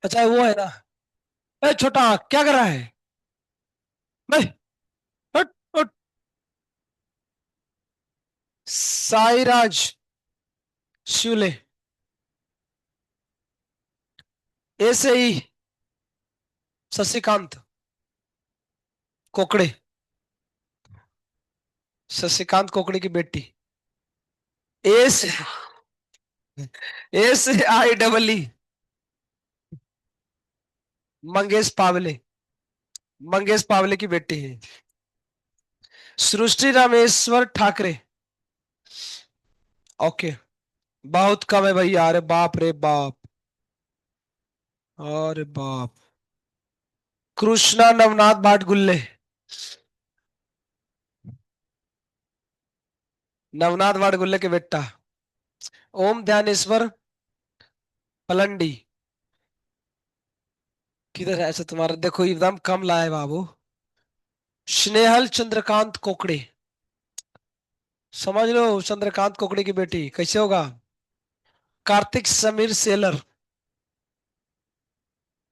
अच्छा वो है ना। ए छोटा क्या कर रहा है? नहीं। हट। हट। साईराज शूले। ए से ही शशिकांत कोकड़े। शशिकांत कोकड़े की बेटी। ए से AIEE मंगेश पावले। मंगेश पावले की बेटी है। सृष्टि रामेश्वर ठाकरे। ओके। बहुत कम है भैया, अरे बाप रे बाप। अरे बाप। कृष्णा नवनाथ भाटगुल्ले। नवनाथ भाटगुल्ले के बेटा। ओम ध्यानेश्वर पलंडी। किधर है? ऐसा तुम्हारा देखो एकदम कम लाए बाबू। स्नेहल चंद्रकांत कोकड़े। समझ लो, चंद्रकांत कोकड़े की बेटी कैसे होगा। कार्तिक समीर सेलर।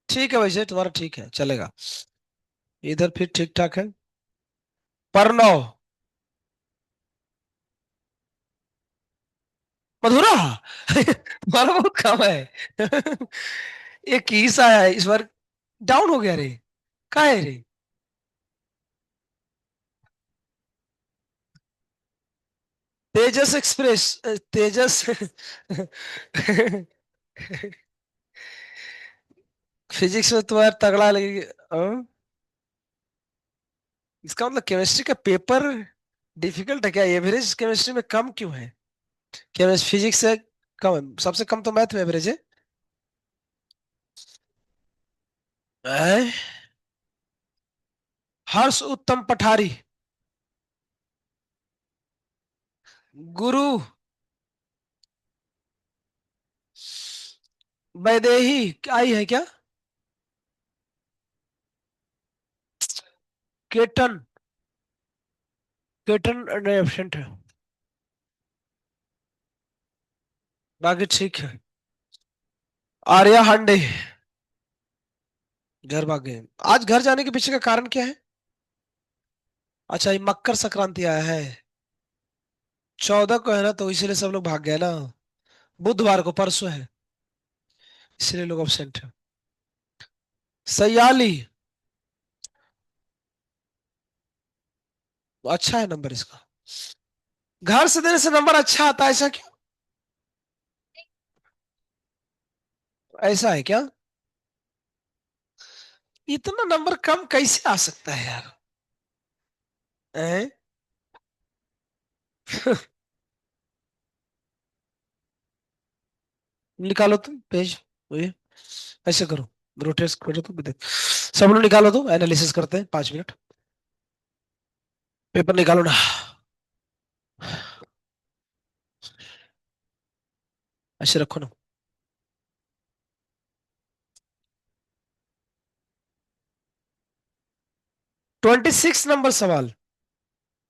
ठीक है वैसे तुम्हारा ठीक है, चलेगा। इधर फिर ठीक ठाक है। परनव। मधुरा। तुम्हारा बहुत कम है। एक किस आया है इस बार। डाउन हो गया रे। का है रे? तेजस एक्सप्रेस। तेजस। फिजिक्स में तुम्हारा तगड़ा लगेगी। इसका मतलब केमिस्ट्री का पेपर डिफिकल्ट है क्या? एवरेज केमिस्ट्री में कम क्यों है? केमिस्ट्री फिजिक्स से कम है, सबसे कम तो मैथ में एवरेज है। हैं? हर्ष उत्तम पठारी। गुरु वैदेही आई है क्या? केटन। केटन एब्सेंट है। बाकी ठीक है। आर्या हांडे। घर भाग गए। आज घर जाने के पीछे का कारण क्या है? अच्छा ये मकर संक्रांति आया है। 14 को है ना, तो इसीलिए सब लोग भाग गए ना। बुधवार को परसों है, इसलिए लोग अब्सेंट है। सयाली। अच्छा है नंबर इसका। घर से देने से नंबर अच्छा आता है, ऐसा क्यों? ऐसा है क्या? इतना नंबर कम कैसे आ सकता है यार? हैं? निकालो तुम पेज। वही ऐसे करो, रोटेट करो तो देख। सब लोग निकालो तो एनालिसिस करते हैं 5 मिनट। पेपर निकालो ना। ऐसे रखो ना। 26 नंबर सवाल।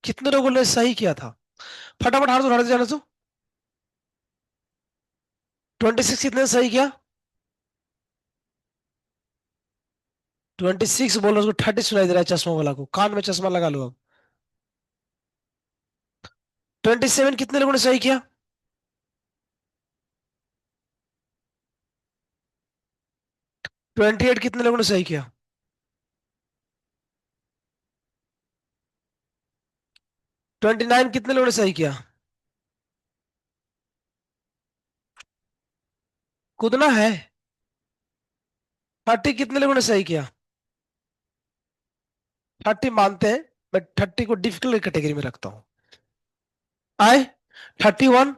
कितने लोगों ने सही किया था? फटाफट हाथ उठा जाना तो। 26 कितने ने सही किया? 26 बोल रहा उसको 30 सुनाई दे रहा है चश्मा वाला को, कान में चश्मा लगा लो अब। 27 कितने लोगों ने सही किया? 28 कितने लोगों ने सही किया? 29 कितने लोगों ने सही किया? कूदना है। 30 कितने लोगों ने सही किया? 30 मानते हैं, मैं 30 को डिफिकल्ट कैटेगरी में रखता हूँ। आए। 31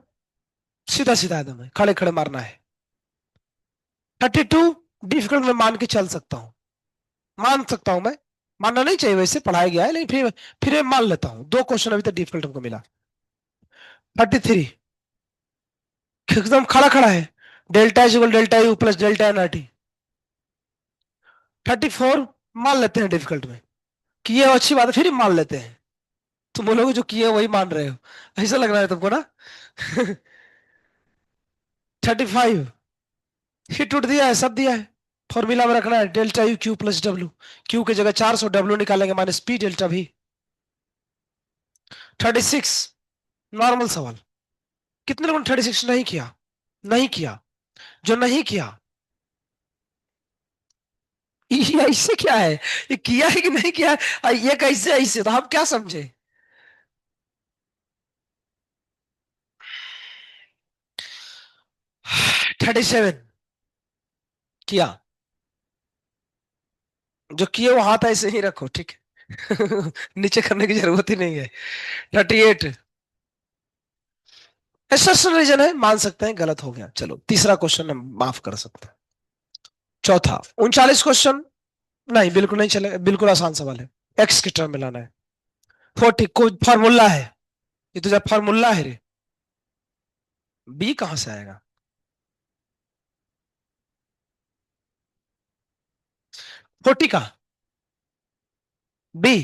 सीधा सीधा एकदम है, खड़े खड़े मारना है। 32 डिफिकल्ट में मान के चल सकता हूँ, मान सकता हूं मैं। मानना नहीं चाहिए वैसे, पढ़ाया गया है, लेकिन फिर मैं मान लेता हूँ। 2 क्वेश्चन अभी तक डिफिकल्ट हमको मिला। 33 एकदम खड़ा खड़ा है। Delta is equal delta U plus delta n R T. 34 मान लेते हैं डिफिकल्ट में, कि ये अच्छी बात है, फिर मान लेते हैं। तुम बोलोगे जो किए वही मान रहे हो, ऐसा लग रहा है तुमको ना। 35 हिट उठ दिया है, सब दिया है। फॉर्मूला में रखना है delta you Q plus W. Q की जगह 400, डब्ल्यू निकालेंगे माइनस पी डेल्टा भी। 36, नॉर्मल सवाल। कितने लोगों ने 36 नहीं किया? नहीं किया। जो नहीं किया, ये ऐसे क्या है? ये किया है कि नहीं किया है? ये कैसे ऐसे, तो हम क्या समझे? 37 किया। जो किए वो हाथ ऐसे ही रखो, ठीक है। नीचे करने की जरूरत ही नहीं है। 38, एक्सेप्शनल रीजन है, मान सकते हैं गलत हो गया, चलो तीसरा क्वेश्चन हम माफ कर सकते हैं। चौथा, 39 क्वेश्चन। नहीं बिल्कुल नहीं चलेगा, बिल्कुल आसान सवाल है। एक्स की टर्म मिलाना है। 40 कोई फार्मूला है? ये तो जब फार्मूला है रे, बी कहां से आएगा? 40 का बी?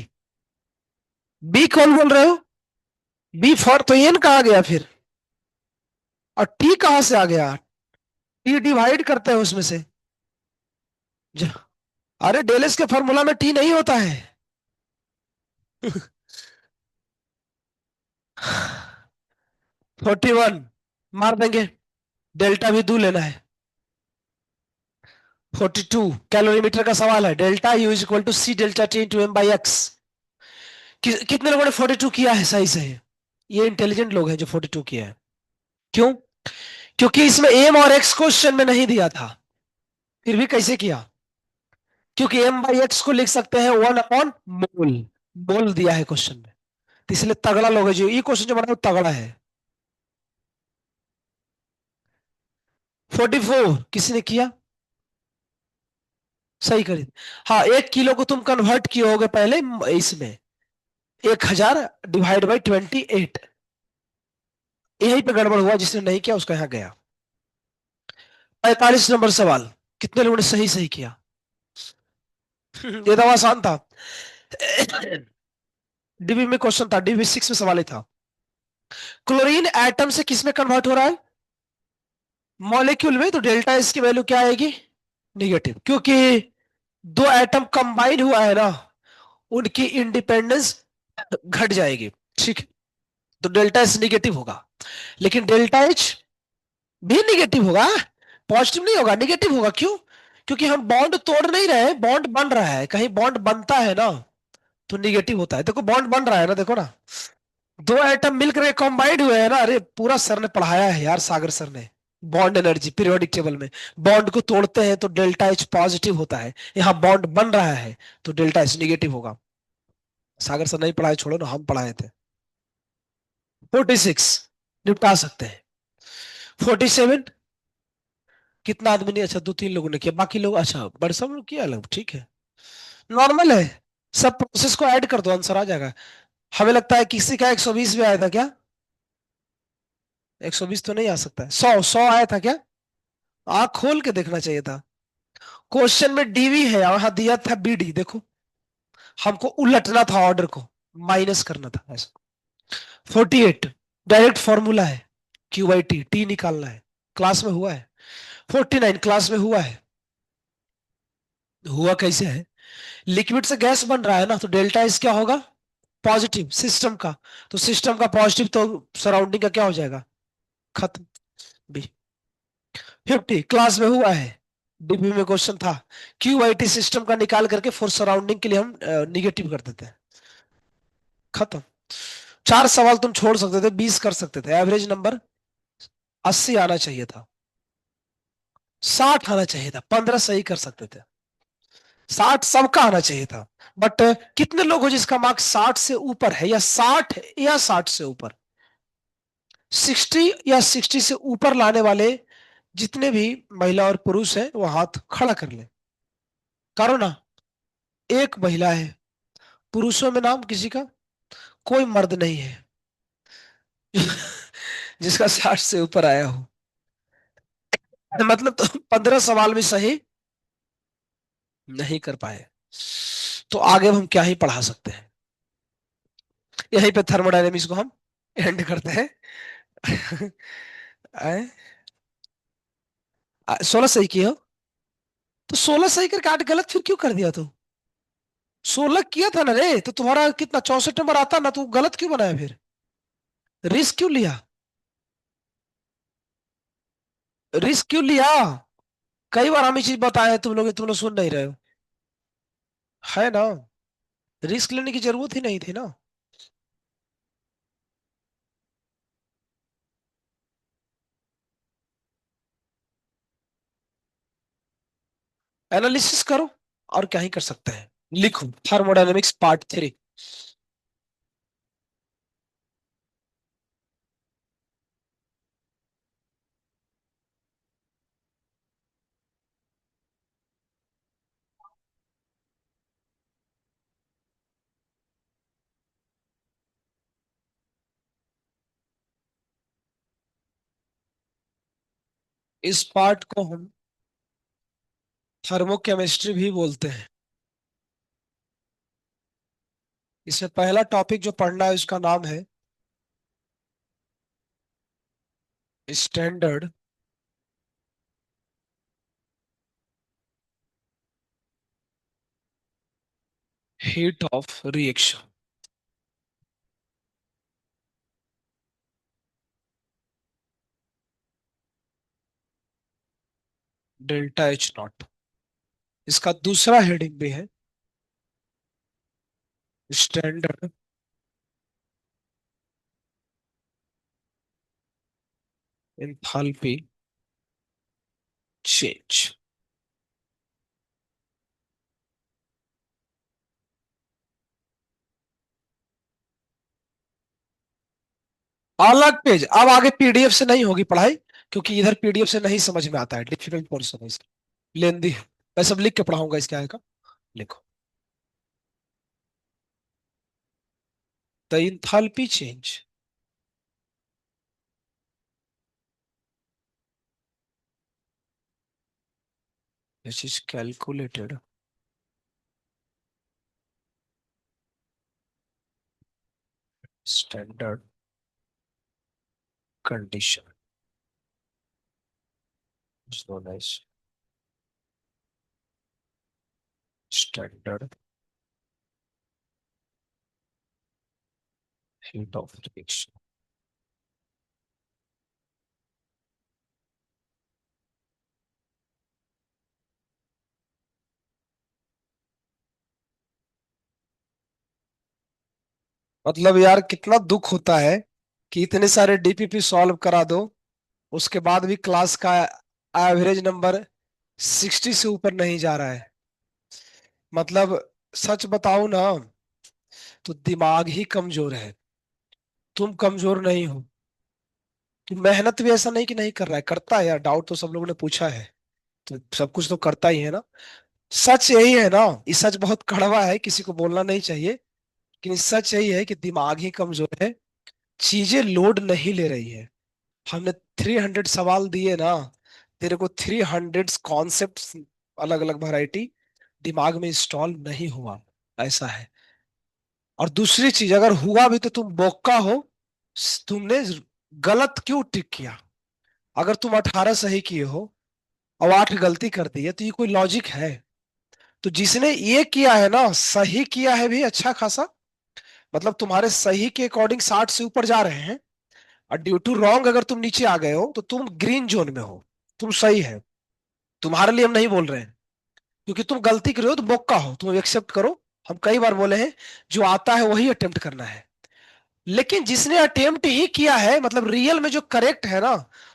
बी कौन बोल रहे हो? बी फॉर तो एन कहा गया फिर, और टी कहां से आ गया? टी डिवाइड करते हैं उसमें से। ज- अरे डेलेस के फार्मूला में टी नहीं होता है। 41 मार देंगे, डेल्टा भी दू लेना है। 42 कैलोरीमीटर का सवाल है। Delta U is equal to C delta T into m by x. कितने लोगों ने 42 किया है सही से? ये इंटेलिजेंट लोग हैं जो 42 किया है। क्यों? क्योंकि इसमें एम और एक्स क्वेश्चन में नहीं दिया था। फिर भी कैसे किया? क्योंकि एम बाई एक्स को लिख सकते हैं 1/मोल। मोल दिया है क्वेश्चन में, तो इसलिए तगड़ा लोग है जो ये क्वेश्चन जो बना है वो तगड़ा है। 44 किसी ने किया? सही करी। हाँ, 1 किलो को तुम कन्वर्ट किए होगे पहले इसमें, 1000 डिवाइड बाई 28। यहीं पे गड़बड़ हुआ, जिसने नहीं किया उसका यहाँ गया। 45 नंबर सवाल, कितने लोगों ने सही सही किया? ये तो आसान था। डीबी में क्वेश्चन था, डीबी 6 में सवाल ही था। क्लोरीन एटम से किस में कन्वर्ट हो रहा है? मॉलिक्यूल में। तो डेल्टा इसकी वैल्यू क्या आएगी? निगेटिव, क्योंकि दो एटम कंबाइन हुआ है ना, उनकी इंडिपेंडेंस घट जाएगी, ठीक है? तो डेल्टा एस निगेटिव होगा। लेकिन डेल्टा एच भी निगेटिव होगा, पॉजिटिव नहीं होगा, निगेटिव होगा। क्यों? क्योंकि हम बॉन्ड तोड़ नहीं रहे, बॉन्ड बन रहा है। कहीं बॉन्ड बनता है ना तो निगेटिव होता है। देखो बॉन्ड बन रहा है ना, देखो ना, दो एटम मिलकर कंबाइंड हुए हैं ना। अरे पूरा सर ने पढ़ाया है यार, सागर सर ने। बॉन्ड एनर्जी पीरियोडिक टेबल में, बॉन्ड को तोड़ते हैं तो डेल्टा एच पॉजिटिव होता है। यहाँ बॉन्ड बन रहा है तो डेल्टा एच निगेटिव होगा। सागर सर नहीं पढ़ाए, छोड़ो ना, हम पढ़ाए थे। 46 निपटा सकते हैं। 47, कितना आदमी ने? अच्छा, 2-3 लोगों ने किया, बाकी लोग अच्छा बड़े सब लोग किया अलग, ठीक है, नॉर्मल है। सब प्रोसेस को ऐड कर दो, आंसर आ जाएगा। हमें लगता है किसी का 120 भी आया था क्या? 120 तो नहीं आ सकता है। 100 आया था क्या? आंख खोल के देखना चाहिए था। क्वेश्चन में डीवी है, वहां दिया था बीडी, देखो। हमको उलटना था ऑर्डर को, माइनस करना था ऐसा। 48 डायरेक्ट फॉर्मूला है, क्यू बाई टी, टी निकालना है। क्लास में हुआ है। 49 क्लास में हुआ है। हुआ कैसे है? लिक्विड से गैस बन रहा है ना, तो डेल्टा एस क्या होगा? पॉजिटिव सिस्टम का। तो सिस्टम का पॉजिटिव तो सराउंडिंग का क्या हो जाएगा? खत्म। बी। 50 क्लास में हुआ है, डीबी में क्वेश्चन था। क्यू आई टी सिस्टम का निकाल करके फॉर सराउंडिंग के लिए हम निगेटिव कर देते हैं। खत्म। 4 सवाल तुम छोड़ सकते थे, 20 कर सकते थे। एवरेज नंबर 80 आना चाहिए था, 60 आना चाहिए था, 15 सही कर सकते थे। 60 सबका आना चाहिए था। बट कितने लोग हो जिसका मार्क्स 60 से ऊपर है, या 60 या 60 से ऊपर? 60 या 60 से ऊपर लाने वाले जितने भी महिला और पुरुष हैं वो हाथ खड़ा कर ले। करो ना। एक महिला है, पुरुषों में नाम किसी का कोई मर्द नहीं है जिसका 60 से ऊपर आया हो। मतलब तो 15 सवाल भी सही नहीं कर पाए, तो आगे हम क्या ही पढ़ा सकते हैं। यहीं पे थर्मोडायनेमिक्स को हम एंड करते हैं। 16 सही किए हो। तो 16 सही करके 8 गलत फिर क्यों कर दिया तू? 16 किया था ना रे, तो तुम्हारा कितना 64 नंबर आता ना, तू गलत क्यों बनाया फिर? रिस्क क्यों लिया? रिस्क क्यों लिया? कई बार हम ये चीज बताए, तुम लोग सुन नहीं रहे हो, है ना? रिस्क लेने की जरूरत ही नहीं थी ना। एनालिसिस करो, और क्या ही कर सकते हैं। लिखो थर्मोडायनेमिक्स पार्ट 3। इस पार्ट को हम थर्मोकेमिस्ट्री भी बोलते हैं। इसमें पहला टॉपिक जो पढ़ना है उसका नाम है standard heat of reaction, ΔH0। इसका दूसरा हेडिंग भी है स्टैंडर्ड एंथैल्पी चेंज। अलग पेज, अब आगे पीडीएफ से नहीं होगी पढ़ाई, क्योंकि इधर पीडीएफ से नहीं समझ में आता है, डिफिकल्ट पोर्शन है इसका, लेंदी है। मैं सब लिख के पढ़ाऊंगा इसके आगे का। लिखो the enthalpy change which is calculated standard condition is known as standard heat of reaction। मतलब यार कितना दुख होता है कि इतने सारे डीपीपी सॉल्व करा दो, उसके बाद भी क्लास का एवरेज नंबर 60 से ऊपर नहीं जा रहा है। मतलब सच बताऊं ना, तो दिमाग ही कमजोर है। तुम कमजोर नहीं हो। तुम मेहनत भी ऐसा नहीं कि नहीं कर रहा है, करता है यार, डाउट तो सब लोगों ने पूछा है, तो सब कुछ तो करता ही है ना। सच यही है ना। ये सच बहुत कड़वा है, किसी को बोलना नहीं चाहिए, लेकिन सच यही है कि दिमाग ही कमजोर है। चीजें लोड नहीं ले रही है। हमने 300 सवाल दिए ना, तेरे को 300 कॉन्सेप्ट, अलग अलग वैरायटी दिमाग में इंस्टॉल नहीं हुआ, ऐसा है। और दूसरी चीज, अगर हुआ भी तो तुम बोका हो। तुमने गलत क्यों टिक किया? अगर तुम 18 सही किए हो और 8 गलती कर दी है, तो ये कोई लॉजिक है? तो जिसने ये किया है ना, सही किया है भी अच्छा खासा, मतलब तुम्हारे सही के अकॉर्डिंग 60 से ऊपर जा रहे हैं, और ड्यू टू रॉन्ग अगर तुम नीचे आ गए हो तो तुम ग्रीन जोन में हो। तुम सही है, तुम्हारे लिए हम नहीं बोल रहे हैं, क्योंकि तुम गलती कर रहे हो तो बोका हो, तुम एक्सेप्ट करो। हम कई बार बोले हैं, जो आता है वही अटेम्प्ट करना है। लेकिन जिसने अटेम्प्ट ही किया है, मतलब रियल में जो करेक्ट है ना,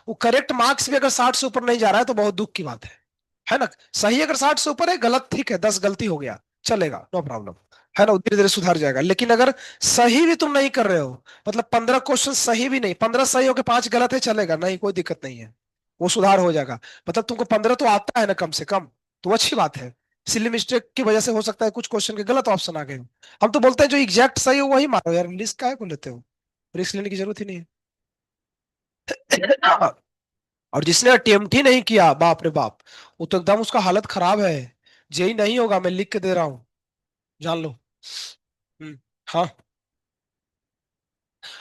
वो करेक्ट मार्क्स भी अगर 60 से ऊपर नहीं जा रहा है तो बहुत दुख की बात है ना? सही अगर 60 से ऊपर है, गलत ठीक है, 10 गलती हो गया, चलेगा, नो प्रॉब्लम, है ना, धीरे धीरे सुधार जाएगा। लेकिन अगर सही भी तुम नहीं कर रहे हो, मतलब 15 क्वेश्चन सही भी नहीं, 15 सही हो के 5 गलत है, चलेगा, नहीं कोई दिक्कत नहीं है, वो सुधार हो जाएगा। मतलब तुमको 15 तो आता है ना कम से कम, तो अच्छी बात है। सिली मिस्टेक की वजह से हो सकता है कुछ क्वेश्चन के गलत ऑप्शन आ गए हो। हम तो बोलते हैं जो एग्जैक्ट सही हो वही मारो यार, रिस्क काहे को लेते हो? रिस्क लेने की जरूरत ही नहीं है। और जिसने अटेम्प्ट ही नहीं किया, बाप रे बाप, वो तो एकदम उसका हालत खराब है। जेई नहीं होगा, मैं लिख के दे रहा हूँ, जान लो। हम्म, हाँ।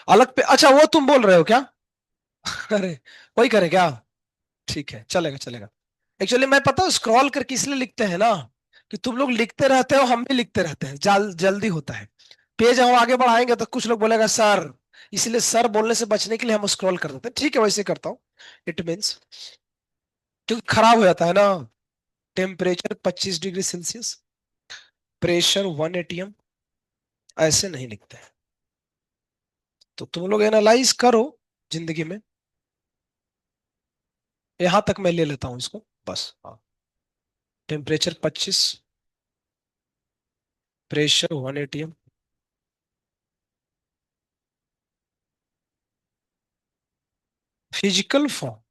अलग पे, अच्छा वो तुम बोल रहे हो क्या? अरे, वही करे क्या? ठीक है, चलेगा चलेगा। एक्चुअली मैं पता हूँ स्क्रॉल करके इसलिए लिखते हैं ना, कि तुम लोग लिखते रहते हो, हम भी लिखते रहते हैं, जल्दी होता है। पेज हम आगे बढ़ाएंगे तो कुछ लोग बोलेगा सर, इसलिए सर बोलने से बचने के लिए हम स्क्रॉल कर देते हैं। ठीक है, वैसे करता हूँ। इट मीन्स, क्योंकि खराब हो जाता है ना। Temperature 25 degree Celsius, pressure 1 atm, ऐसे नहीं लिखते हैं। तो तुम लोग एनालाइज करो जिंदगी में। यहां तक मैं ले लेता हूं इसको, बस। हाँ, temperature 25, pressure 1 atm, physical form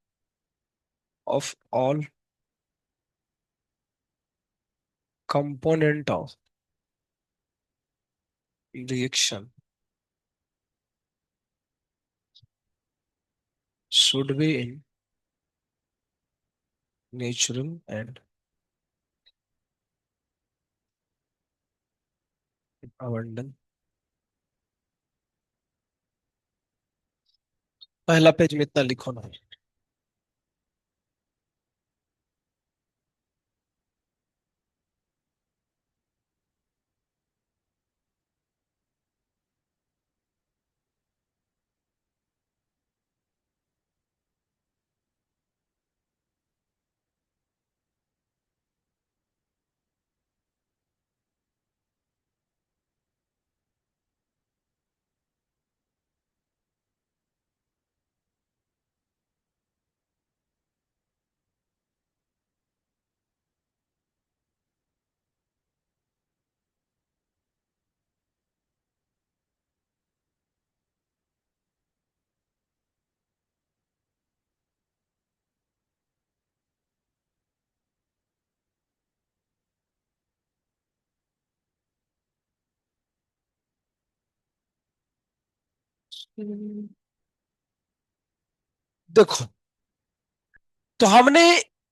of all component of reaction should be in natural and abundant। पहला पेज में इतना लिखो ना। देखो, तो हमने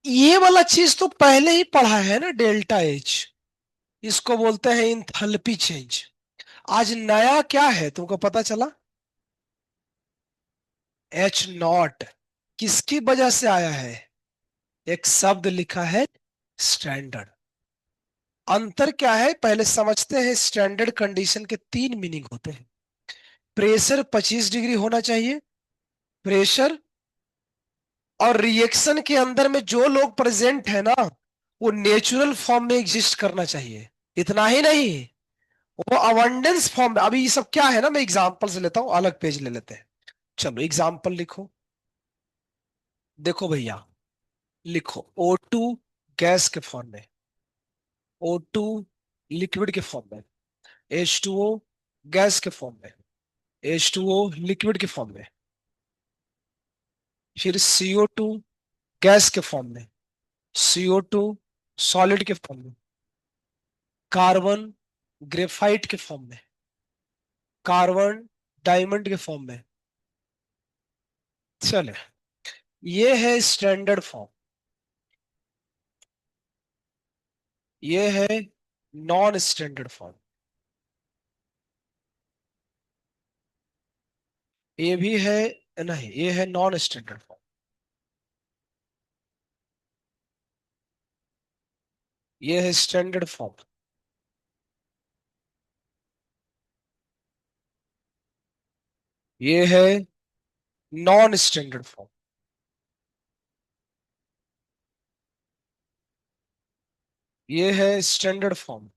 ये वाला चीज तो पहले ही पढ़ा है ना, डेल्टा एच। इसको बोलते हैं इंथैल्पी चेंज। आज नया क्या है तुमको पता चला? H not. किसकी वजह से आया है? एक शब्द लिखा है, स्टैंडर्ड। अंतर क्या है पहले समझते हैं। स्टैंडर्ड कंडीशन के तीन मीनिंग होते हैं। प्रेशर 25 डिग्री होना चाहिए, प्रेशर, और रिएक्शन के अंदर में जो लोग प्रेजेंट है ना, वो नेचुरल फॉर्म में एग्जिस्ट करना चाहिए। इतना ही नहीं, वो अबंडेंस फॉर्म में। अभी ये सब क्या है ना, मैं एग्जांपल से लेता हूं, अलग पेज ले लेते हैं। चलो एग्जांपल लिखो। देखो भैया, लिखो O2 गैस के फॉर्म में, O2 लिक्विड के फॉर्म में, H2O गैस के फॉर्म में, H2O लिक्विड के फॉर्म में, फिर CO2 गैस के फॉर्म में, CO2 सॉलिड के फॉर्म में, कार्बन ग्रेफाइट के फॉर्म में, कार्बन डायमंड के फॉर्म में। चले, ये है स्टैंडर्ड फॉर्म, ये है नॉन स्टैंडर्ड फॉर्म, ये भी है, नहीं ये है नॉन स्टैंडर्ड फॉर्म, ये है स्टैंडर्ड फॉर्म, ये है नॉन स्टैंडर्ड फॉर्म, ये है स्टैंडर्ड फॉर्म,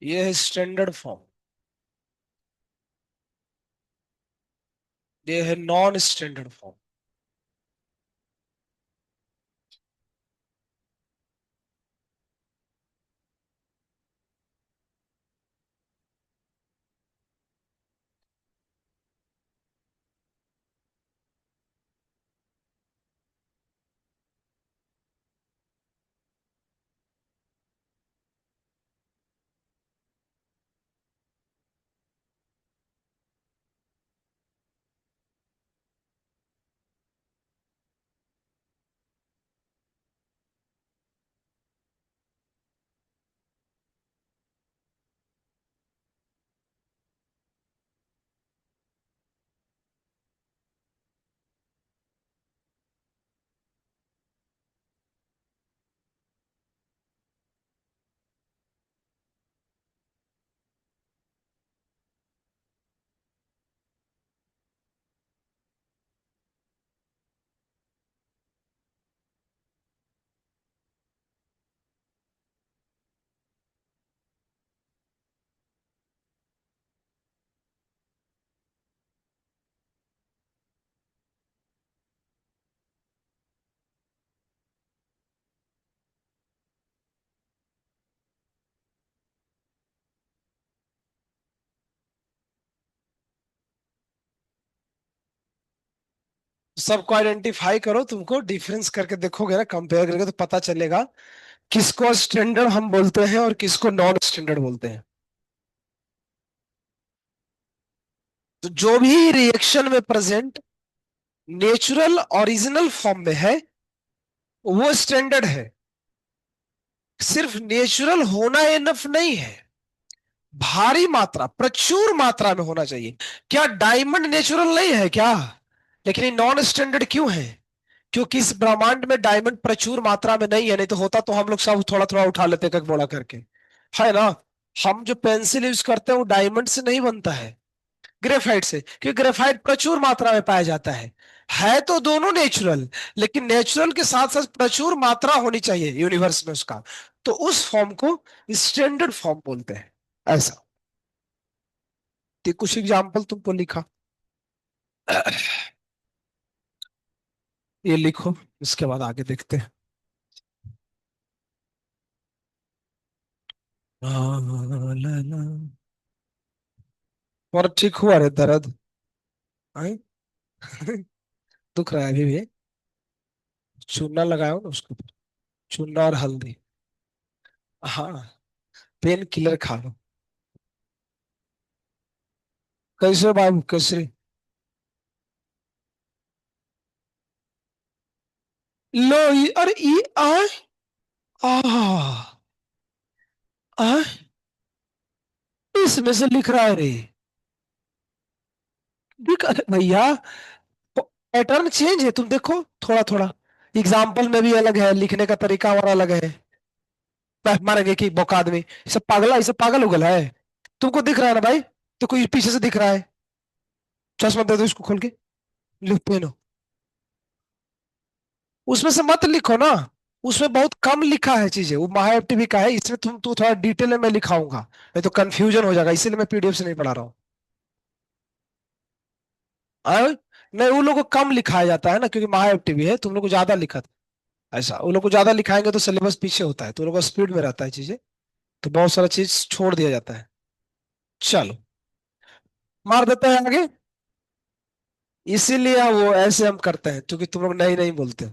ये है स्टैंडर्ड फॉर्म, ये है नॉन स्टैंडर्ड फॉर्म। सबको आइडेंटिफाई करो, तुमको डिफरेंस करके देखोगे ना, कंपेयर करके तो पता चलेगा किसको स्टैंडर्ड हम बोलते हैं और किसको नॉन स्टैंडर्ड बोलते हैं। तो जो भी रिएक्शन में प्रेजेंट नेचुरल ओरिजिनल फॉर्म में है वो स्टैंडर्ड है। सिर्फ नेचुरल होना इनफ नहीं है, भारी मात्रा प्रचुर मात्रा में होना चाहिए। क्या डायमंड नेचुरल नहीं है क्या? लेकिन ये नॉन स्टैंडर्ड क्यों है? क्योंकि इस ब्रह्मांड में डायमंड प्रचुर मात्रा में नहीं है, नहीं तो होता तो हम लोग सब थोड़ा थोड़ा उठा लेते एक बोला करके, है ना। हम जो पेंसिल यूज करते हैं वो डायमंड से नहीं बनता है, ग्रेफाइट से, क्योंकि ग्रेफाइट प्रचुर मात्रा में पाया जाता है तो दोनों नेचुरल, लेकिन नेचुरल के साथ साथ प्रचुर मात्रा होनी चाहिए यूनिवर्स में उसका, तो उस फॉर्म को स्टैंडर्ड फॉर्म बोलते हैं। ऐसा। तो कुछ एग्जाम्पल तुमको लिखा, ये लिखो, इसके बाद आगे देखते हैं। ला, ला। और ठीक हुआ रे दर्द? आए? दुख रहा है अभी भी? चूना लगाओ ना उसको, चूना और हल्दी। हाँ, पेन किलर खा लो। कैसे बाबू, कैसे? लो अरे ई आ आ आ इसमें से लिख रहा है रे। अरे भैया, पैटर्न चेंज है, तुम देखो थोड़ा थोड़ा। एग्जाम्पल में भी अलग है, लिखने का तरीका और अलग है। मारेंगे कि बौका आदमी, ये सब पागला, ये सब पागल उगल है। तुमको दिख रहा है ना भाई? तो कोई पीछे से दिख रहा है। चश्मा दे दो इसको खोल के, लिख पेनो। उसमें से मत लिखो ना, उसमें बहुत कम लिखा है चीजें, वो महा टीवी का है, इसमें तुम तो थोड़ा डिटेल में मैं लिखाऊंगा, नहीं तो कंफ्यूजन हो जाएगा, इसीलिए मैं पीडीएफ से नहीं पढ़ा रहा हूँ। नहीं, वो लोग को कम लिखाया जाता है ना, क्योंकि महा टीवी है, तुम लोग को ज्यादा लिखा था। ऐसा, वो लोग को ज्यादा लिखाएंगे तो सिलेबस पीछे होता है, तो लोग को स्पीड में रहता है चीजें, तो बहुत सारा चीज छोड़ दिया जाता है। चलो, मार देते हैं आगे। इसीलिए वो ऐसे हम करते हैं, क्योंकि तुम लोग नहीं नहीं बोलते।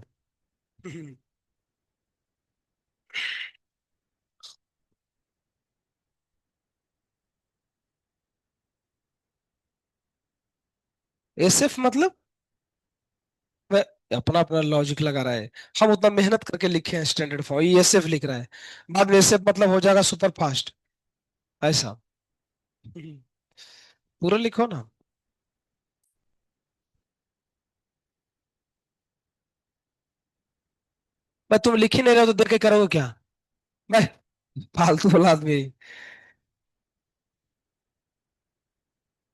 एसएफ मतलब? वह अपना अपना लॉजिक लगा रहा है। हम उतना मेहनत करके लिखे हैं स्टैंडर्ड फॉर्म, ये एसएफ लिख रहा है, बाद में एसएफ मतलब हो जाएगा सुपर फास्ट। ऐसा। पूरा लिखो ना। मैं तुम लिख ही नहीं रहे हो तो देख के करोगे क्या? मैं फालतू वाला आदमी।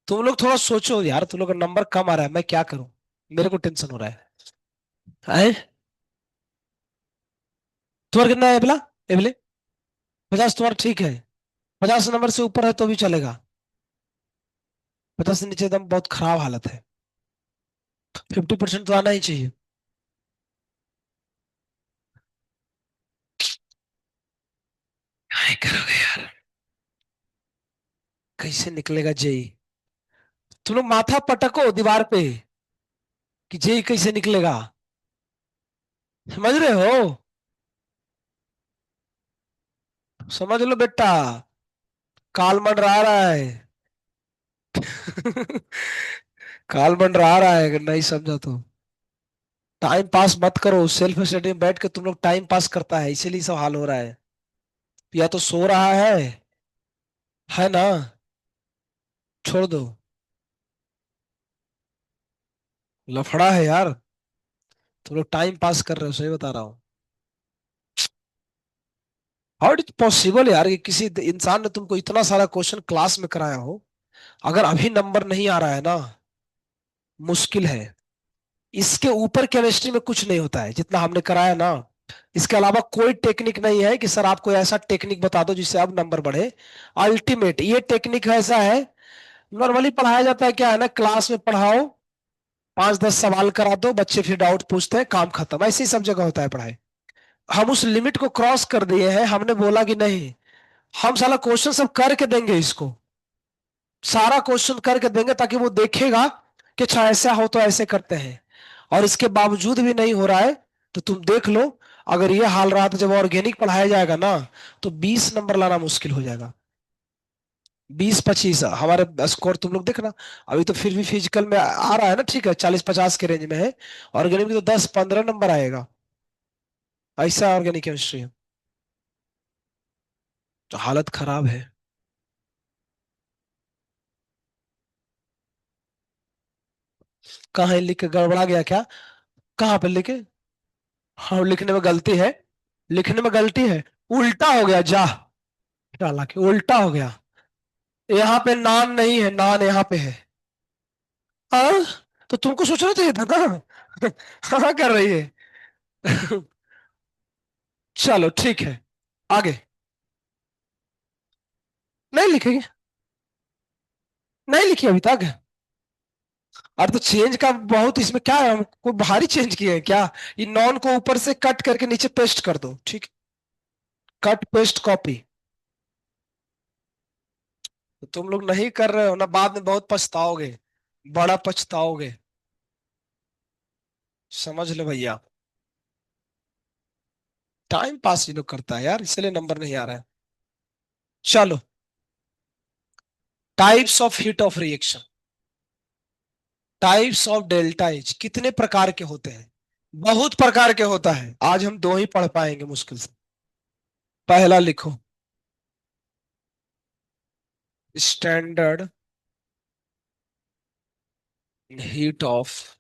तुम लोग थोड़ा सोचो यार, तुम लोग का नंबर कम आ रहा है, मैं क्या करूं? मेरे को टेंशन हो रहा है। आए? तुम्हारा कितना है एबला? एबले? 50 तुम्हारा ठीक है। 50 नंबर से ऊपर है तो भी चलेगा, 50 से नीचे एकदम बहुत खराब हालत है। 50% तो आना ही चाहिए। क्या करोगे यार? कैसे निकलेगा जेई? तुम लोग माथा पटको दीवार पे कि जेई कैसे निकलेगा। समझ रहे हो? समझ लो बेटा, काल मंडरा रहा है। काल मंडरा रहा है, अगर नहीं समझा तो। टाइम पास मत करो, सेल्फ स्टडी में बैठ के तुम लोग टाइम पास करता है, इसीलिए सब हाल हो रहा है। या तो सो रहा है ना? छोड़ दो। लफड़ा है यार, तुम लोग टाइम पास कर रहे हो, सही बता रहा हूँ। हाउ इट पॉसिबल यार कि किसी इंसान ने तुमको इतना सारा क्वेश्चन क्लास में कराया हो, अगर अभी नंबर नहीं आ रहा है ना, मुश्किल है। इसके ऊपर केमिस्ट्री में कुछ नहीं होता है जितना हमने कराया ना। इसके अलावा कोई टेक्निक नहीं है कि सर आपको ऐसा टेक्निक बता दो जिससे अब नंबर बढ़े। अल्टीमेट ये टेक्निक ऐसा है, नॉर्मली पढ़ाया जाता है क्या है ना, क्लास में पढ़ाओ, 5-10 सवाल करा दो, बच्चे फिर डाउट पूछते हैं, काम खत्म, ऐसे ही सब जगह होता है पढ़ाई। हम उस लिमिट को क्रॉस कर दिए हैं, हमने बोला कि नहीं, हम सारा क्वेश्चन सब करके देंगे इसको, सारा क्वेश्चन करके देंगे ताकि वो देखेगा कि अच्छा ऐसा हो तो ऐसे करते हैं। और इसके बावजूद भी नहीं हो रहा है, तो तुम देख लो, अगर ये हाल रहा तो जब ऑर्गेनिक पढ़ाया जाएगा ना, तो 20 नंबर लाना मुश्किल हो जाएगा। 20-25 हमारे स्कोर तुम लोग देखना। अभी तो फिर भी फिजिकल में आ रहा है ना, ठीक है, 40-50 के रेंज में है। ऑर्गेनिक में तो 10-15 नंबर आएगा। ऐसा ऑर्गेनिक केमिस्ट्री है, तो हालत खराब है। कहाँ है, लिख के गड़बड़ा गया क्या? कहाँ पे लिखे? हाँ, लिखने में गलती है। लिखने में गलती है। उल्टा हो गया जा। हालांकि उल्टा हो गया। यहाँ पे नान नहीं है, नान यहाँ पे है। हाँ, तो तुमको सोचना चाहिए था ना। हाँ, कर रही है। चलो ठीक है, आगे। नहीं लिखेगी? नहीं लिखी अभी तक? अरे तो चेंज का बहुत इसमें क्या है, हम कोई भारी चेंज किए हैं क्या? ये नॉन को ऊपर से कट करके नीचे पेस्ट कर दो, ठीक। Cut paste copy. तो तुम लोग नहीं कर रहे हो ना, बाद में बहुत पछताओगे। बड़ा पछताओगे। समझ लो भैया। टाइम पास ये लोग करता है यार, इसलिए नंबर नहीं आ रहा है। चलो, types of heat of reaction. Types of delta H कितने प्रकार के होते हैं? बहुत प्रकार के होता है, आज हम दो ही पढ़ पाएंगे मुश्किल से। पहला लिखो, स्टैंडर्ड हीट ऑफ।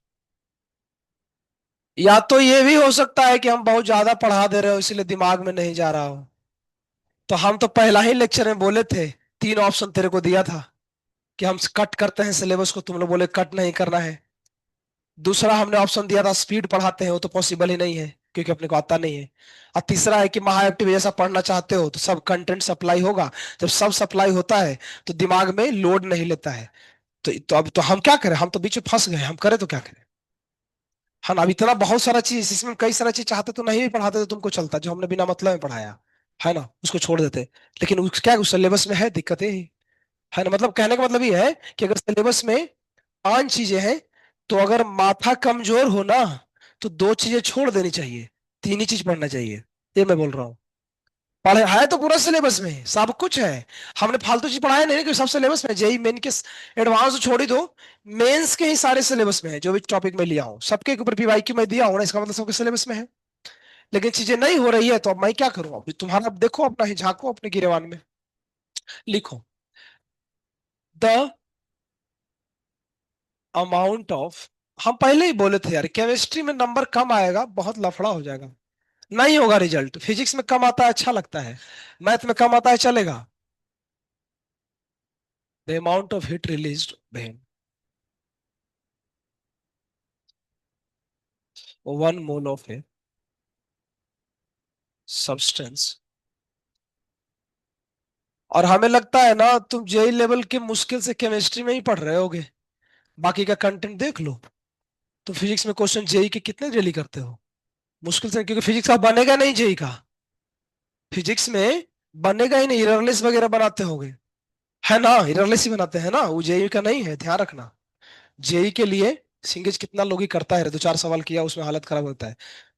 या तो ये भी हो सकता है कि हम बहुत ज्यादा पढ़ा दे रहे हो इसलिए दिमाग में नहीं जा रहा हो। तो हम तो पहला ही लेक्चर में बोले थे, 3 ऑप्शन तेरे को दिया था कि हम कट करते हैं सिलेबस को, तुम लोग बोले कट नहीं करना है। दूसरा हमने ऑप्शन दिया था स्पीड पढ़ाते हैं, वो तो पॉसिबल ही नहीं है क्योंकि अपने को आता नहीं है। और तीसरा है कि महाएक्टिव जैसा पढ़ना चाहते हो तो सब कंटेंट सप्लाई होगा। जब सब सप्लाई होता है तो दिमाग में लोड नहीं लेता है। तो अब तो हम क्या करें, हम तो बीच में फंस गए, हम करें तो क्या करें। हाँ ना, अब इतना बहुत सारा चीज इसमें, कई सारा चीज चाहते तो नहीं भी पढ़ाते तो तुमको चलता, जो हमने बिना मतलब में पढ़ाया है ना, उसको छोड़ देते। लेकिन क्या उस सिलेबस में है, दिक्कत यही है ना। मतलब कहने का मतलब ये है कि अगर सिलेबस में 5 चीजें हैं, तो अगर माथा कमजोर हो ना, तो 2 चीजें छोड़ देनी चाहिए, 3 ही चीज पढ़ना चाहिए। ये मैं बोल रहा हूँ। पढ़े है तो पूरा सिलेबस में सब कुछ है। हमने फालतू चीज पढ़ाया नहीं कि सब सिलेबस में, जेई मेन के एडवांस तो छोड़ ही दो। मेंस के ही सारे सिलेबस में है, जो भी टॉपिक में लिया हूँ सबके ऊपर पीवाईक्यू में दिया हूँ ना, इसका मतलब सबके सिलेबस में है। लेकिन चीजें नहीं हो रही है तो अब मैं क्या करूँ, अब तुम्हारा अब देखो, अपना ही झांको अपने गिरेवान में। लिखो, द अमाउंट ऑफ। हम पहले ही बोले थे यार, केमिस्ट्री में नंबर कम आएगा, बहुत लफड़ा हो जाएगा। नहीं होगा रिजल्ट, फिजिक्स में कम आता है अच्छा लगता है, मैथ में कम आता है चलेगा। The amount of heat released when 1 mole of a substance. और हमें लगता है ना तुम जेई लेवल के मुश्किल से केमिस्ट्री में ही पढ़ रहे होगे, बाकी का कंटेंट देख लो। तो फिजिक्स में क्वेश्चन जेई के कितने डेली करते हो, मुश्किल से, क्योंकि फिजिक्स का बनेगा नहीं जेई का। फिजिक्स में बनेगा ही नहीं, एररलेस वगैरह बनाते होगे, है ना, एररलेस ही बनाते हैं ना, वो जेई का नहीं है, ध्यान रखना। जेई के लिए सिंगेज कितना लोग ही करता है, 2-4 सवाल किया उसमें हालत खराब होता है।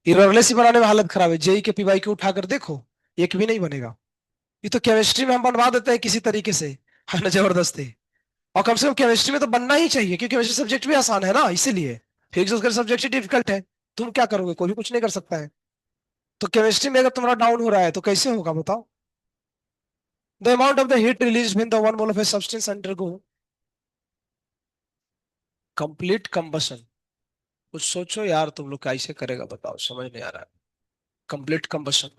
एररलेस ही बनाने में हालत खराब है, जेई के पीवाई को उठाकर देखो, एक भी नहीं बनेगा। ये तो केमिस्ट्री में हम बनवा देते हैं किसी तरीके से, है ना, जबरदस्ती। और कम से कम केमिस्ट्री में तो बनना ही चाहिए, क्योंकि केमिस्ट्री सब्जेक्ट भी आसान है ना, इसीलिए। फिजिक्स उसका सब्जेक्ट ही डिफिकल्ट है। तुम क्या करोगे, कोई भी कुछ नहीं कर सकता है। तो केमिस्ट्री में अगर तुम्हारा डाउन हो रहा है तो कैसे होगा बताओ। The amount of the heat release when the 1 mole of a substance undergo complete combustion. कुछ सोचो यार, तुम लोग कैसे करेगा बताओ, समझ नहीं आ रहा है। Complete combustion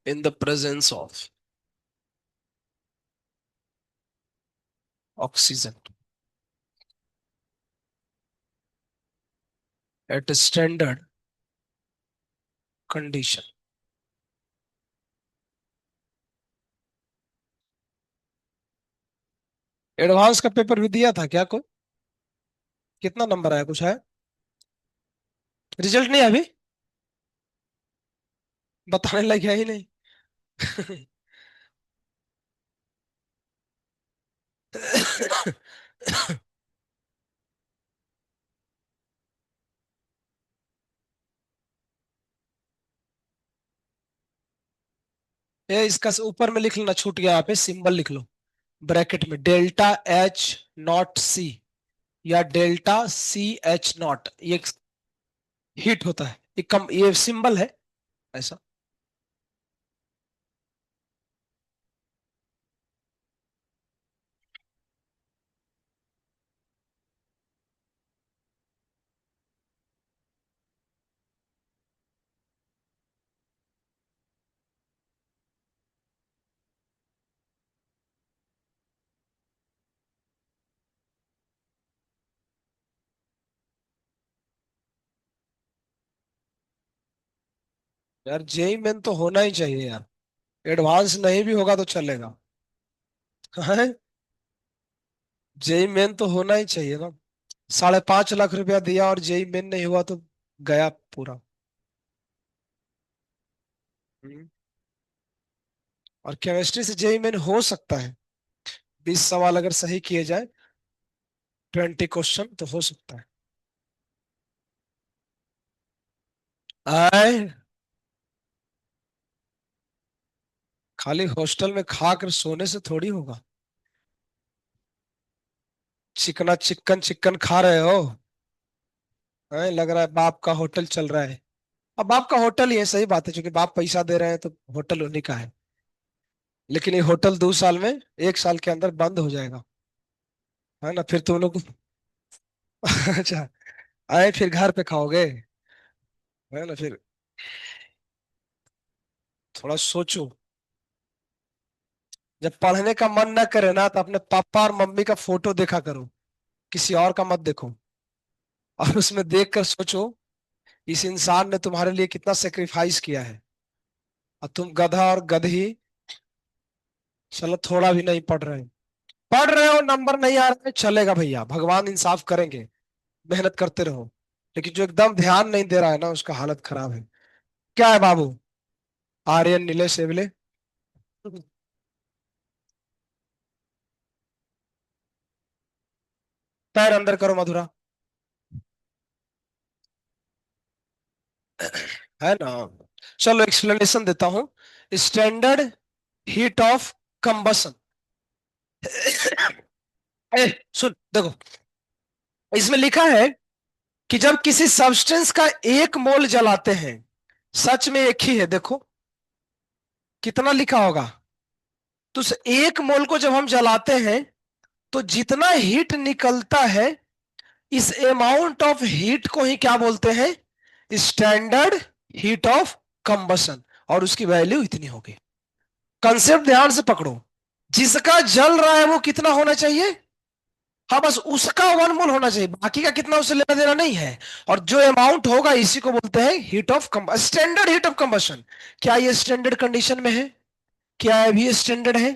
in the presence of oxygen at standard condition. Advance का पेपर भी दिया था क्या कोई? कितना नंबर आया, कुछ है? रिजल्ट नहीं है अभी? बताने लग गया ही नहीं। ये इसका ऊपर में लिख लेना, छूट गया, यहाँ पे सिंबल लिख लो ब्रैकेट में, डेल्टा एच नॉट सी या डेल्टा सी एच नॉट, ये हीट होता है, ये कम, ये सिंबल है ऐसा। यार जेई मेन तो होना ही चाहिए यार, एडवांस नहीं भी होगा तो चलेगा। जेई मेन तो होना ही चाहिए ना। 5.5 लाख रुपया दिया और जेई मेन नहीं हुआ तो गया पूरा। हम्म। और केमिस्ट्री से जेई मेन हो सकता है, 20 सवाल अगर सही किए जाए, 20 क्वेश्चन तो हो सकता है। आए, खाली हॉस्टल में खा कर सोने से थोड़ी होगा। चिकना चिकन चिकन खा रहे हो। आए, लग रहा है बाप का होटल चल रहा है। अब बाप का होटल ही है, सही बात है, क्योंकि बाप पैसा दे रहे हैं तो होटल उन्हीं का है। लेकिन ये होटल 2 साल में, 1 साल के अंदर बंद हो जाएगा, है ना, फिर तुम लोग। अच्छा, आए फिर घर पे खाओगे, है ना, फिर थोड़ा सोचो। जब पढ़ने का मन ना करे ना, तो अपने पापा और मम्मी का फोटो देखा करो, किसी और का मत देखो। और उसमें देख कर सोचो, इस इंसान ने तुम्हारे लिए कितना सेक्रीफाइस किया है, और तुम गधा और गधी, चलो थोड़ा भी नहीं पढ़ रहे, पढ़ रहे हो नंबर नहीं आ रहे, चलेगा भैया, भगवान इंसाफ करेंगे, मेहनत करते रहो। लेकिन जो एकदम ध्यान नहीं दे रहा है ना, उसका हालत खराब है। क्या है बाबू? आर्यन नीलेश एवले। पैर अंदर करो मधुरा, है ना। चलो एक्सप्लेनेशन देता हूँ। Standard heat of combustion. सुन देखो, इसमें लिखा है कि जब किसी सब्सटेंस का 1 मोल जलाते हैं, सच में एक ही है, देखो कितना लिखा होगा। तो उस 1 मोल को जब हम जलाते हैं, तो जितना हीट निकलता है, इस अमाउंट ऑफ हीट को ही क्या बोलते हैं? Standard heat of combustion. और उसकी वैल्यू इतनी होगी। कंसेप्ट ध्यान से पकड़ो। जिसका जल रहा है वो कितना होना चाहिए? हाँ, बस उसका 1 मोल होना चाहिए, बाकी का कितना उससे लेना देना नहीं है। और जो अमाउंट होगा, इसी को बोलते हैं heat of combustion, standard heat of combustion. क्या ये स्टैंडर्ड कंडीशन में है? क्या ये भी स्टैंडर्ड है?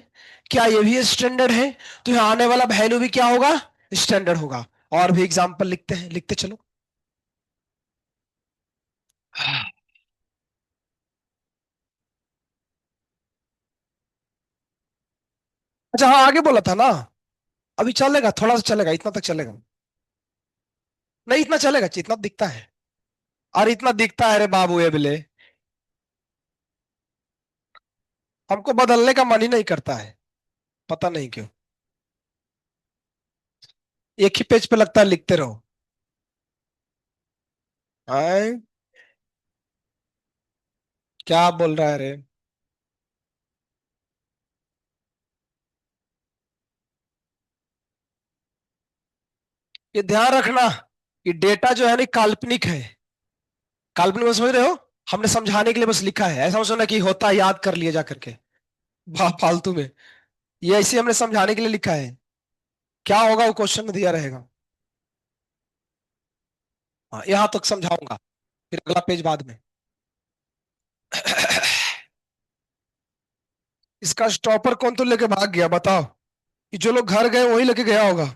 क्या ये भी स्टैंडर्ड है? तो यहाँ आने वाला वैल्यू भी क्या होगा? स्टैंडर्ड होगा। और भी एग्जांपल लिखते हैं, लिखते चलो। अच्छा हाँ, आगे बोला था ना। अभी चलेगा, थोड़ा सा चलेगा, इतना तक चलेगा। नहीं, इतना चलेगा, इतना दिखता है। और इतना दिखता है रे बाबू, ये बिले, हमको बदलने का मन ही नहीं करता है, पता नहीं क्यों। एक ही पेज पे लगता है लिखते रहो। आए, क्या बोल रहा है रे? ये ध्यान रखना, ये डेटा जो है ना, काल्पनिक है। काल्पनिक में समझ रहे हो? हमने समझाने के लिए बस लिखा है, ऐसा समझो ना कि होता है, याद कर लिया जा करके फालतू में। ये ऐसे हमने समझाने के लिए लिखा है। क्या होगा वो क्वेश्चन में दिया रहेगा। हाँ, यहां तक समझाऊंगा, फिर अगला पेज बाद में। इसका स्टॉपर कौन तो लेके भाग गया बताओ? ये जो लोग घर गए वही लेके गया होगा।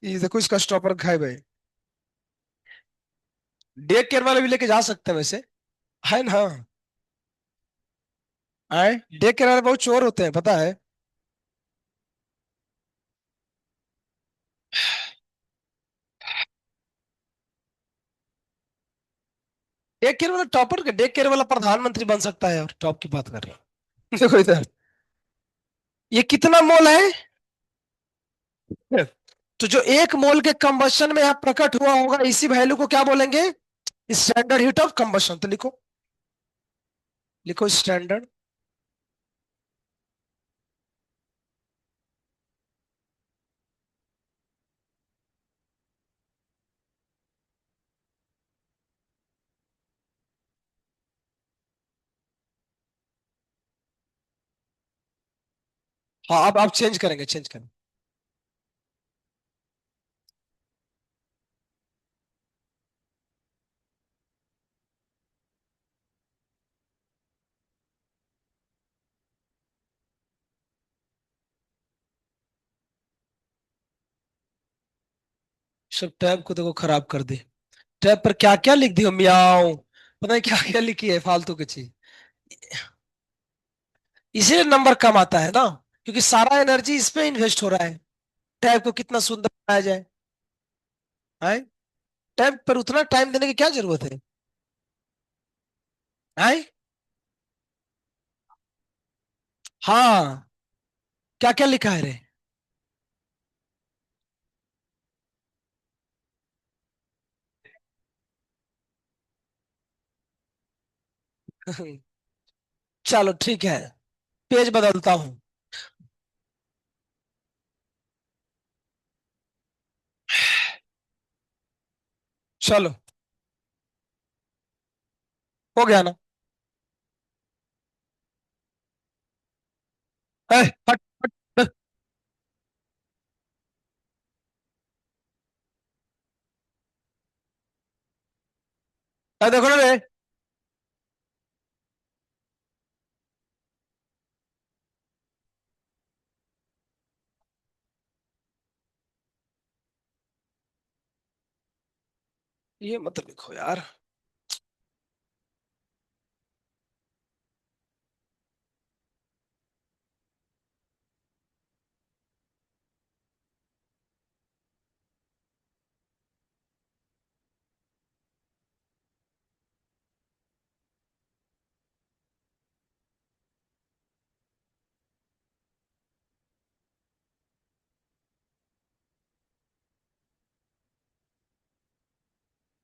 ये देखो, इसका स्टॉपर खाए भाई। डे केयर वाले भी लेके जा सकते हैं वैसे, है ना। आए, डे केयर वाले बहुत चोर होते हैं, पता है। टेक केयर वाला टॉपर के टेक केयर वाला प्रधानमंत्री बन सकता है और टॉप की बात कर रहे हैं। देखो इधर, ये कितना मोल है? तो जो एक मोल के कंबशन में यहाँ प्रकट हुआ होगा, इसी वैल्यू को क्या बोलेंगे? Standard heat of combustion. तो लिखो, लिखो स्टैंडर्ड। हाँ, अब चेंज करेंगे, चेंज करेंगे। सब टैब को देखो खराब कर दी। टैब पर क्या क्या लिख दियो, मियाओ, पता नहीं क्या क्या लिखी है फालतू की चीज। इसीलिए नंबर कम आता है ना, क्योंकि सारा एनर्जी इस पे इन्वेस्ट हो रहा है। टैब को कितना सुंदर बनाया जाए, है? टैब पर उतना टाइम देने की क्या जरूरत है? हाँ, क्या क्या लिखा है रे? चलो ठीक है, पेज बदलता हूँ। चलो, हो गया ना? ए, हट, हट, हट, देखो ना रे। ये मत लिखो यार।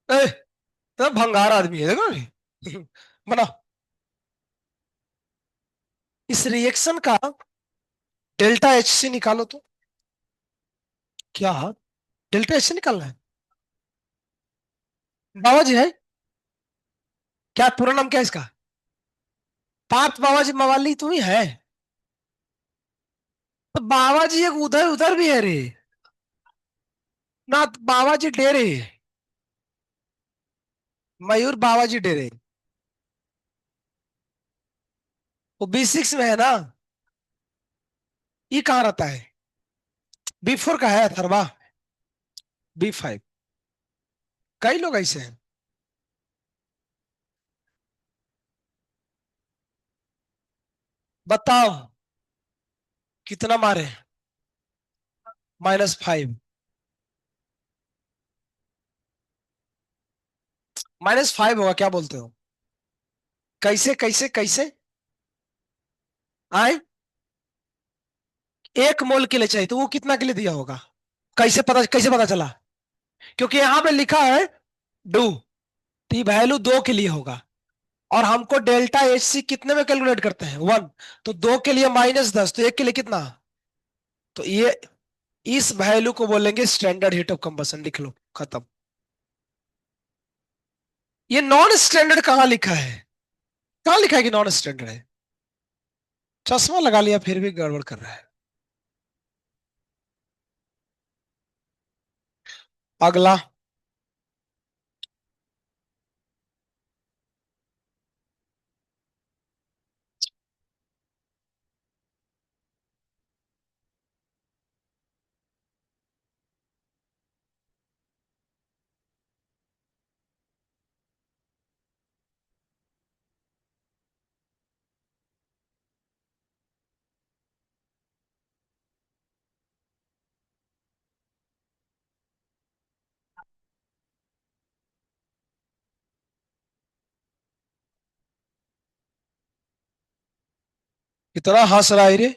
ए, तो भंगार आदमी है, देखो रे। बनाओ, इस रिएक्शन का डेल्टा एच से निकालो तो। क्या? डेल्टा एच से निकालना है? बाबा जी है? क्या पूरा नाम क्या है इसका? पार्थ बाबा जी मवाली तू ही है? तो बाबा जी एक उधर उधर भी है रे। ना, बाबा जी डेरे, मयूर बाबा जी डेरे। वो B6 में है ना? ये कहाँ रहता है? B4 का है अथर्वा। B5। कई लोग ऐसे हैं। बताओ, कितना मारे? -5। -5 होगा, क्या बोलते हो? कैसे कैसे कैसे? आए, एक मोल के लिए चाहिए, तो वो कितना के लिए दिया होगा? कैसे पता चला? क्योंकि यहां पे लिखा है डू, टी वैल्यू 2 के लिए होगा। और हमको डेल्टा एच सी कितने में कैलकुलेट करते हैं? 1। तो 2 के लिए -10, तो 1 के लिए कितना? तो ये, इस वैल्यू को बोलेंगे स्टैंडर्ड हीट ऑफ कंबसन। लिख लो, खत्म। ये नॉन स्टैंडर्ड कहाँ लिखा है? कहाँ लिखा है कि नॉन स्टैंडर्ड है? चश्मा लगा लिया फिर भी गड़बड़ कर रहा है। अगला। कितना हंस रहा है रे।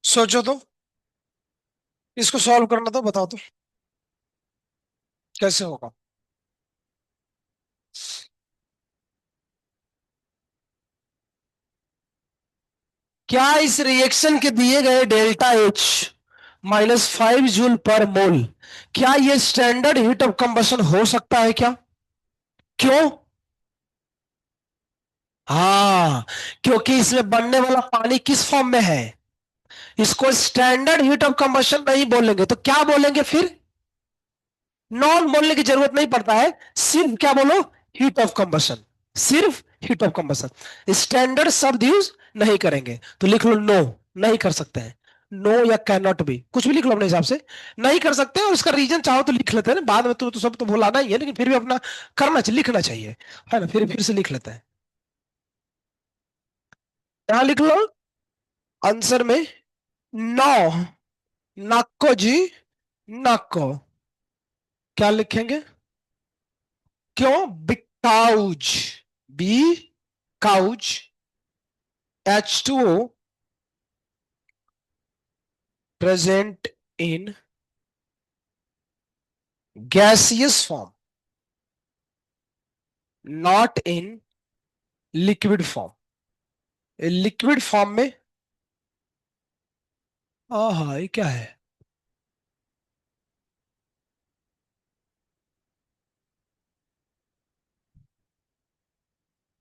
सोचो तो, इसको सॉल्व करना तो बताओ तो, कैसे होगा। क्या इस रिएक्शन के दिए गए डेल्टा एच -5 जूल पर मोल, क्या ये स्टैंडर्ड हीट ऑफ कंबशन हो सकता है क्या? क्यों? हाँ, क्योंकि इसमें बनने वाला पानी किस फॉर्म में है। इसको स्टैंडर्ड हीट ऑफ कंबशन नहीं बोलेंगे तो क्या बोलेंगे फिर? नॉन बोलने की जरूरत नहीं पड़ता है, सिर्फ क्या बोलो? Heat of combustion. सिर्फ हीट ऑफ कंबशन, स्टैंडर्ड शब्द यूज नहीं करेंगे। तो लिख लो नो, नहीं कर सकते हैं। नो या कैन नॉट बी, कुछ भी लिख लो अपने हिसाब से। नहीं कर सकते, और इसका रीजन चाहो तो लिख लेते हैं ना बाद में, तो सब तो भुलाना ही है, लेकिन फिर भी अपना करना चाहिए, लिखना चाहिए, है ना। फिर से लिख लेते हैं। यहां लिख लो आंसर में, नौ, नाको जी, नाको। क्या लिखेंगे? क्यों? Because, because, H2O present in gaseous form, not in liquid form। Liquid form में, हाँ ये क्या है?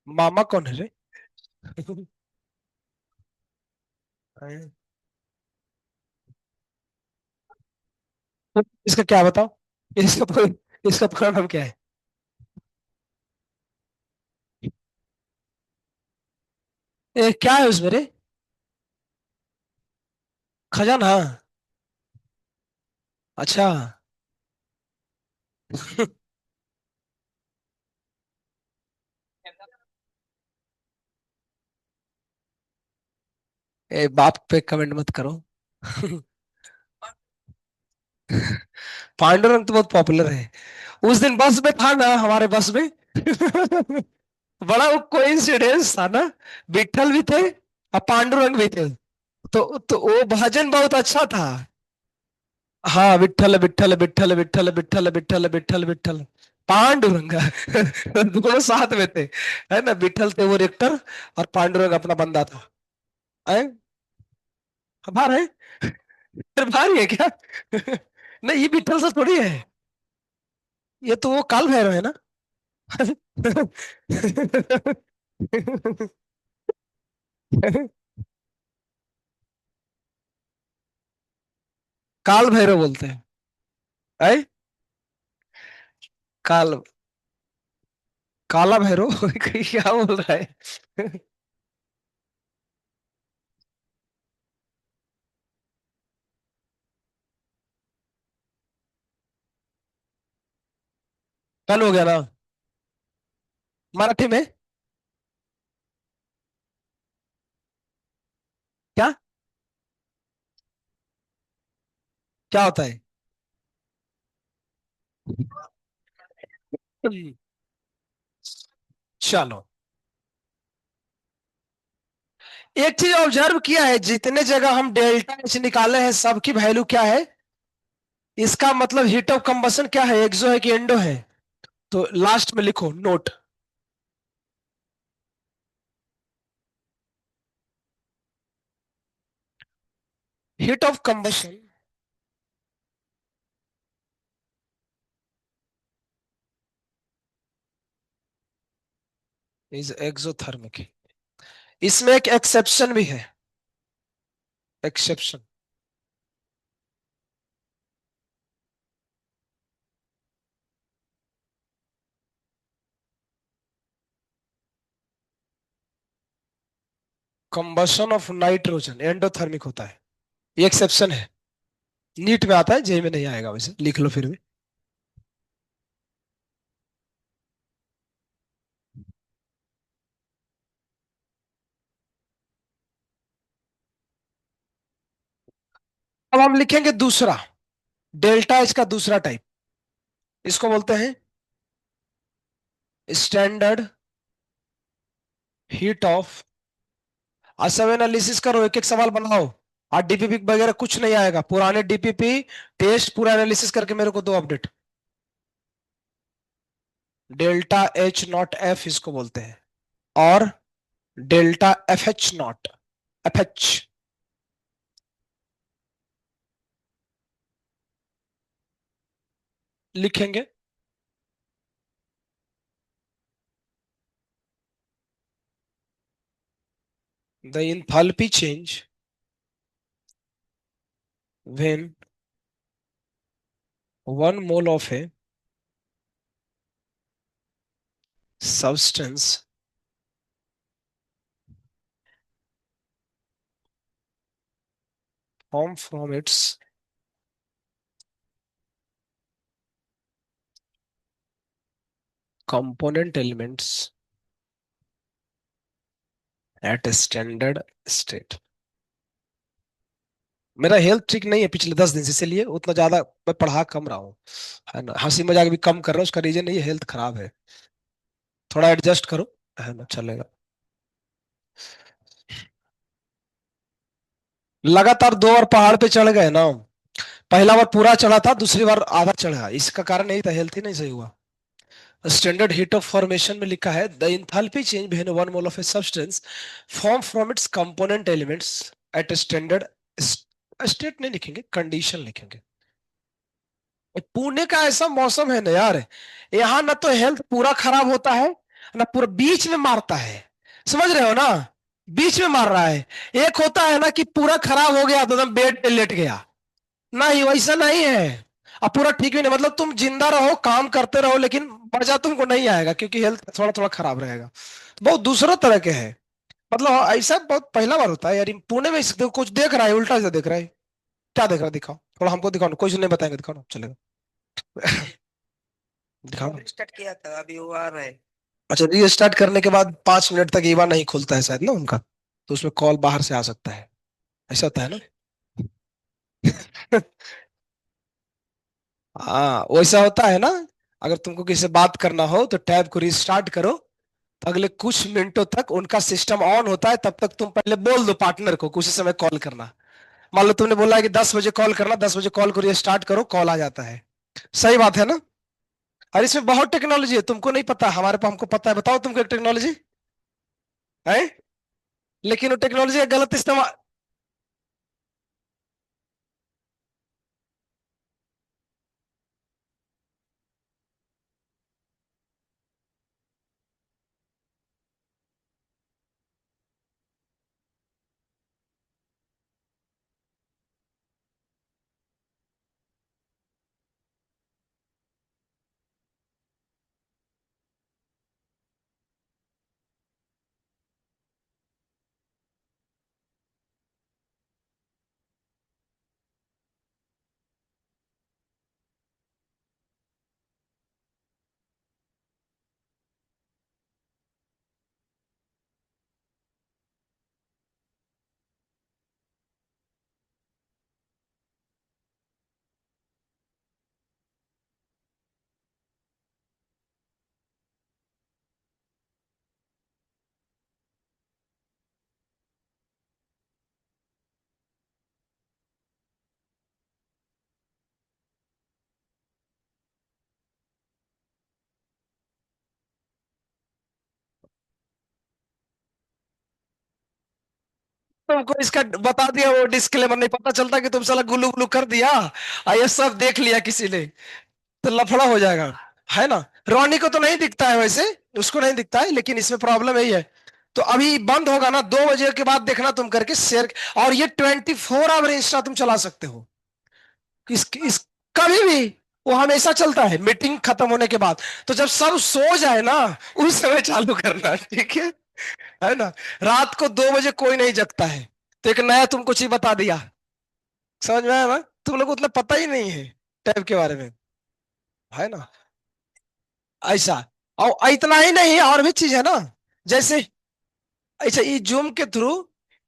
मामा कौन है रे? इसका क्या बताओ? इसका इसका पूरा नाम क्या है? क्या है उसमें रे? खजाना? अच्छा। बाप पे कमेंट मत करो। पांडुरंग तो बहुत पॉपुलर है। उस दिन बस में था ना, हमारे बस में। बड़ा वो कोइंसिडेंस था ना, विठल भी थे और पांडुरंग भी थे। तो वो भजन बहुत अच्छा था। हाँ, विठल विठल विठल विठल विठल विठल विठल विठल पांडुरंग। दोनों साथ में थे, है ना। विठल थे वो रेक्टर, और पांडुरंग अपना बंदा था। है हमारा है, फिर भारी है क्या? नहीं, ये विठल से थोड़ी है। ये तो वो काल भैरव है ना। काल भैरव बोलते हैं। है काल, काला भैरव। क्या बोल रहा है? कल हो गया ना, मराठी में। क्या? क्या होता है? चलो, एक चीज ऑब्जर्व किया है, जितने जगह हम डेल्टा एच निकाले हैं सबकी वैल्यू क्या है? इसका मतलब हीट ऑफ कंबसन क्या है, एक्सो है कि एंडो है? तो लास्ट में लिखो note, heat of combustion is exothermic. इसमें एक एक्सेप्शन भी है। Exception, combustion of nitrogen endothermic होता है, ये एक्सेप्शन है। नीट में आता है, जेई में नहीं आएगा, वैसे लिख लो फिर भी। अब हम लिखेंगे दूसरा, डेल्टा एच का दूसरा टाइप, इसको बोलते हैं स्टैंडर्ड हीट ऑफ। आज सब एनालिसिस करो, एक एक सवाल बनाओ। आज डीपीपी वगैरह कुछ नहीं आएगा, पुराने डीपीपी टेस्ट पूरा एनालिसिस करके मेरे को दो update. Delta H not F इसको बोलते हैं, और delta F H not, F H. लिखेंगे the enthalpy change when 1 mole of a substance formed from its component elements at a standard state। मेरा हेल्थ ठीक नहीं है पिछले 10 दिन से, इसलिए उतना ज्यादा मैं पढ़ा कम रहा हूँ, है ना। हंसी मजाक भी कम कर रहा हूँ, उसका रीजन ये हेल्थ खराब है। थोड़ा एडजस्ट करो, है ना, चलेगा। लगातार 2 बार पहाड़ पे चढ़ गए ना, पहला बार पूरा चढ़ा था, दूसरी बार आधा चढ़ा, इसका कारण यही था, हेल्थ ही नहीं सही हुआ। स्टैंडर्ड हीट ऑफ फॉर्मेशन में लिखा है the enthalpy change between 1 mole of a substance form from its component elements at a standard state. नहीं लिखेंगे, कंडीशन लिखेंगे। पुणे का ऐसा मौसम है ना यार, यहाँ ना तो हेल्थ पूरा खराब होता है, ना पूरा बीच में मारता है। समझ रहे हो ना, बीच में मार रहा है। एक होता है ना कि पूरा खराब हो गया तो एकदम बेड पे लेट गया, नहीं वैसा नहीं है। अब पूरा ठीक भी नहीं, मतलब तुम जिंदा रहो, काम करते रहो, लेकिन मजा तुमको नहीं आएगा, क्योंकि हेल्थ थोड़ा थोड़ा खराब रहेगा। तो बहुत दूसरा तरह के है, मतलब ऐसा बहुत पहला बार होता है यार। पुणे में कुछ देख रहा है, उल्टा से देख रहा है। क्या देख रहा है, दिखाओ थोड़ा हमको, दिखाओ ना, कुछ नहीं बताएंगे, दिखाओ ना, चलेगा। दिखाओ ना। स्टार्ट किया था, अभी वो आ रहा है। अच्छा, रीस्टार्ट करने के बाद 5 मिनट तक ईवा नहीं खुलता है शायद ना उनका, तो उसमें कॉल बाहर से आ सकता है, ऐसा होता है ना। हाँ वैसा होता है ना। अगर तुमको किसी से बात करना हो तो टैब को रिस्टार्ट करो, तो अगले कुछ मिनटों तक उनका सिस्टम ऑन होता है, तब तक तुम पहले बोल दो पार्टनर को उसी समय कॉल करना। मान लो तुमने बोला है कि 10 बजे कॉल करना, 10 बजे कॉल को रिस्टार्ट करो, कॉल आ जाता है। सही बात है ना। और इसमें बहुत टेक्नोलॉजी है, तुमको नहीं पता, हमारे पास हमको पता है। बताओ तुमको एक टेक्नोलॉजी है, लेकिन वो टेक्नोलॉजी का गलत इस्तेमाल। तुमको इसका बता दिया, वो डिस्क्लेमर नहीं पता चलता कि तुम साला गुल्लू गुल्लू कर दिया और ये सब देख लिया किसी ने, तो लफड़ा हो जाएगा, है ना। रोनी को तो नहीं दिखता है वैसे, उसको नहीं दिखता है, लेकिन इसमें प्रॉब्लम यही है। तो अभी बंद होगा ना, 2 बजे के बाद देखना तुम करके शेयर। और ये 24 आवर इंस्टा तुम चला सकते हो, इस कभी भी, वो हमेशा चलता है मीटिंग खत्म होने के बाद। तो जब सब सो जाए ना, उस समय चालू करना, ठीक है। है ना। रात को 2 बजे कोई नहीं जगता है, तो एक नया तुमको चीज बता दिया। समझ में आया ना। तुम लोग को मतलब पता ही नहीं है टैब के बारे में, है ना। ऐसा। और इतना ही नहीं, और भी चीज है ना। जैसे, अच्छा ये जूम के थ्रू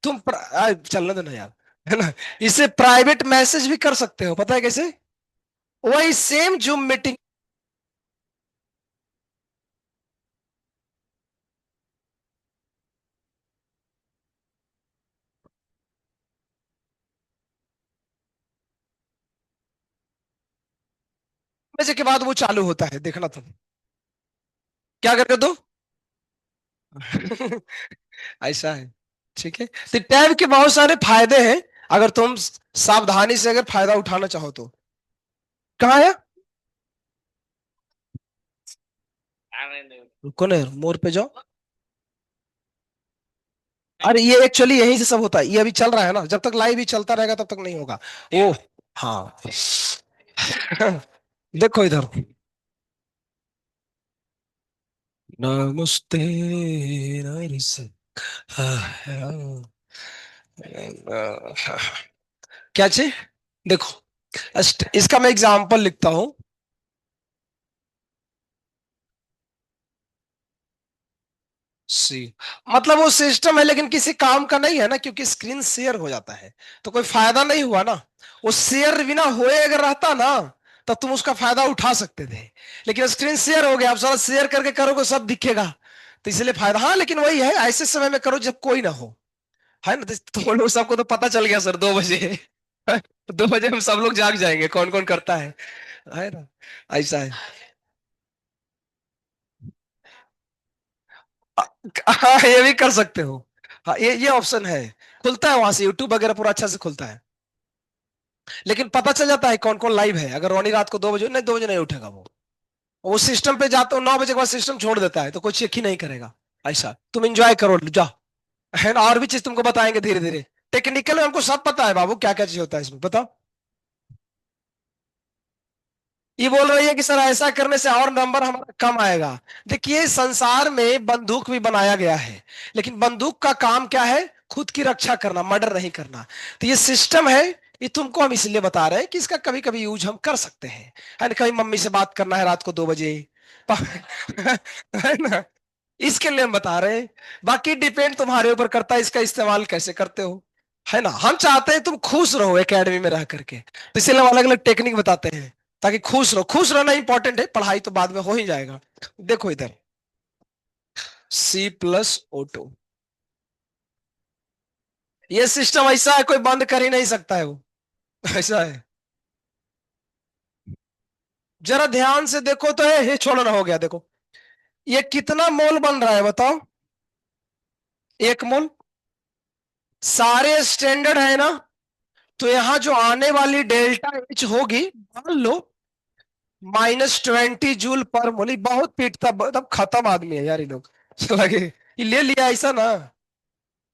तुम चलने दो ना यार, है ना। इसे प्राइवेट मैसेज भी कर सकते हो, पता है कैसे? वही सेम जूम मीटिंग बजे के बाद वो चालू होता है, देखना तुम क्या करके दो। ऐसा है। ठीक है, तो टैब के बहुत सारे फायदे हैं, अगर तुम सावधानी से अगर फायदा उठाना चाहो तो। कहाँ है? रुको ना, मोर पे जाओ। अरे ये एक्चुअली यहीं से सब होता है, ये अभी चल रहा है ना, जब तक लाइव ही चलता रहेगा तब तक नहीं होगा। ओ हाँ। देखो इधर। नमस्ते। नमस्ते। क्या चीज? देखो, इसका मैं एग्जांपल लिखता हूं। सी, मतलब वो सिस्टम है लेकिन किसी काम का नहीं है ना, क्योंकि स्क्रीन शेयर हो जाता है, तो कोई फायदा नहीं हुआ ना। वो शेयर बिना हुए अगर रहता ना, तब तुम उसका फायदा उठा सकते थे। लेकिन स्क्रीन शेयर हो गया, अब सारा शेयर करके करोगे सब दिखेगा, तो इसलिए फायदा। हाँ लेकिन वही है, ऐसे समय में करो जब कोई ना हो, है ना। तो लोग सबको तो पता चल गया सर 2 बजे। 2 बजे हम सब लोग जाग जाएंगे, कौन कौन करता है ना। ऐसा है। हाँ ये भी कर सकते हो। हाँ ये ऑप्शन है, खुलता है वहां से, यूट्यूब वगैरह पूरा अच्छा से खुलता है। लेकिन पता चल जाता है कौन कौन लाइव है, अगर रोनी रात को 2 बजे, नहीं 2 बजे नहीं उठेगा वो सिस्टम पे जाता, 9 बजे के बाद सिस्टम छोड़ देता है, तो कोई चेक ही नहीं करेगा। ऐसा तुम एंजॉय करो, जा। है ना, और भी चीज तुमको बताएंगे धीरे धीरे। टेक्निकल में हमको सब पता है बाबू, क्या क्या चीज होता है इसमें, बताओ। ये बोल रही है कि सर ऐसा करने से और नंबर हमारा कम आएगा। देखिए संसार में बंदूक भी बनाया गया है, लेकिन बंदूक का काम क्या है? खुद की रक्षा करना, मर्डर नहीं करना। तो ये सिस्टम है, ये तुमको हम इसलिए बता रहे हैं कि इसका कभी कभी यूज हम कर सकते हैं। है ना, कहीं मम्मी से बात करना है रात को 2 बजे। है ना, इसके लिए हम बता रहे हैं। बाकी डिपेंड तुम्हारे ऊपर करता है इसका इस्तेमाल कैसे करते हो। है ना, हम चाहते हैं तुम खुश रहो एकेडमी में रह करके, तो इसलिए हम अलग अलग टेक्निक बताते हैं, ताकि खुश रहो। खुश रहना इंपॉर्टेंट है, पढ़ाई तो बाद में हो ही जाएगा। देखो इधर, C+O2, ये सिस्टम ऐसा है कोई बंद कर ही नहीं सकता है वो। ऐसा है। जरा ध्यान से देखो तो ये छोड़ना हो गया, देखो ये कितना मोल बन रहा है बताओ? 1 मोल। सारे स्टैंडर्ड है ना, तो यहां जो आने वाली डेल्टा एच होगी, मान लो -20 जूल पर मोल। ये बहुत पीटता, मतलब खत्म आदमी है यार ये लोग। लगे ये ले लिया ऐसा ना।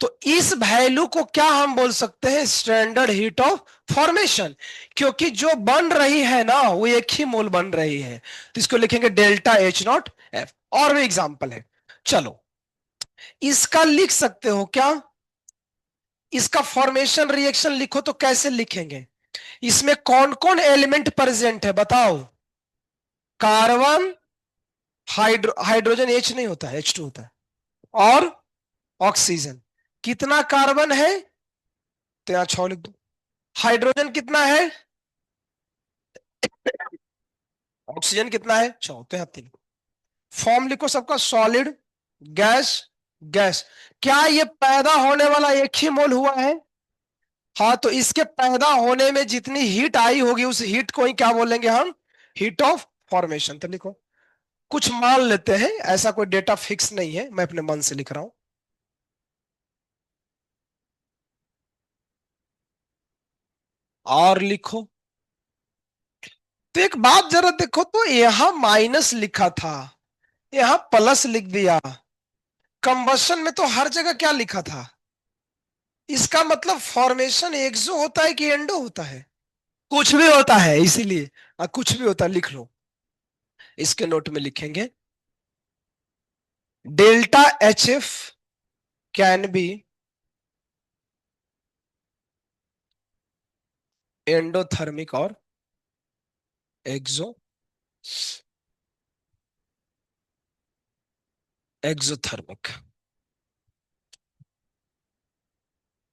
तो इस वैल्यू को क्या हम बोल सकते हैं? Standard heat of formation. क्योंकि जो बन रही है ना वो एक ही मोल बन रही है, तो इसको लिखेंगे डेल्टा H0 F। और भी एग्जांपल है, चलो इसका लिख सकते हो क्या? इसका फॉर्मेशन रिएक्शन लिखो तो कैसे लिखेंगे? इसमें कौन कौन एलिमेंट प्रेजेंट है बताओ? कार्बन, हाइड्रोजन H नहीं होता है, H2 होता है, और ऑक्सीजन। कितना कार्बन है? तो यहां 6 लिख दो। हाइड्रोजन कितना है? ऑक्सीजन कितना है? 6, तो यहां 3। फॉर्म लिखो सबका, सॉलिड, गैस, गैस। क्या ये पैदा होने वाला एक ही मोल हुआ है? हाँ, तो इसके पैदा होने में जितनी हीट आई होगी उस हीट को ही क्या बोलेंगे हम? Heat of formation. तो लिखो, कुछ मान लेते हैं, ऐसा कोई डेटा फिक्स नहीं है, मैं अपने मन से लिख रहा हूं। और लिखो, तो एक बात जरा देखो तो, यहां माइनस लिखा था, यहां प्लस लिख दिया। कंबशन में तो हर जगह क्या लिखा था? इसका मतलब फॉर्मेशन एक्सो होता है कि एंडो होता है? कुछ भी होता है, इसीलिए कुछ भी होता है, लिख लो। इसके नोट में लिखेंगे delta HF can be endothermic और एक्सो एक्सोथर्मिक।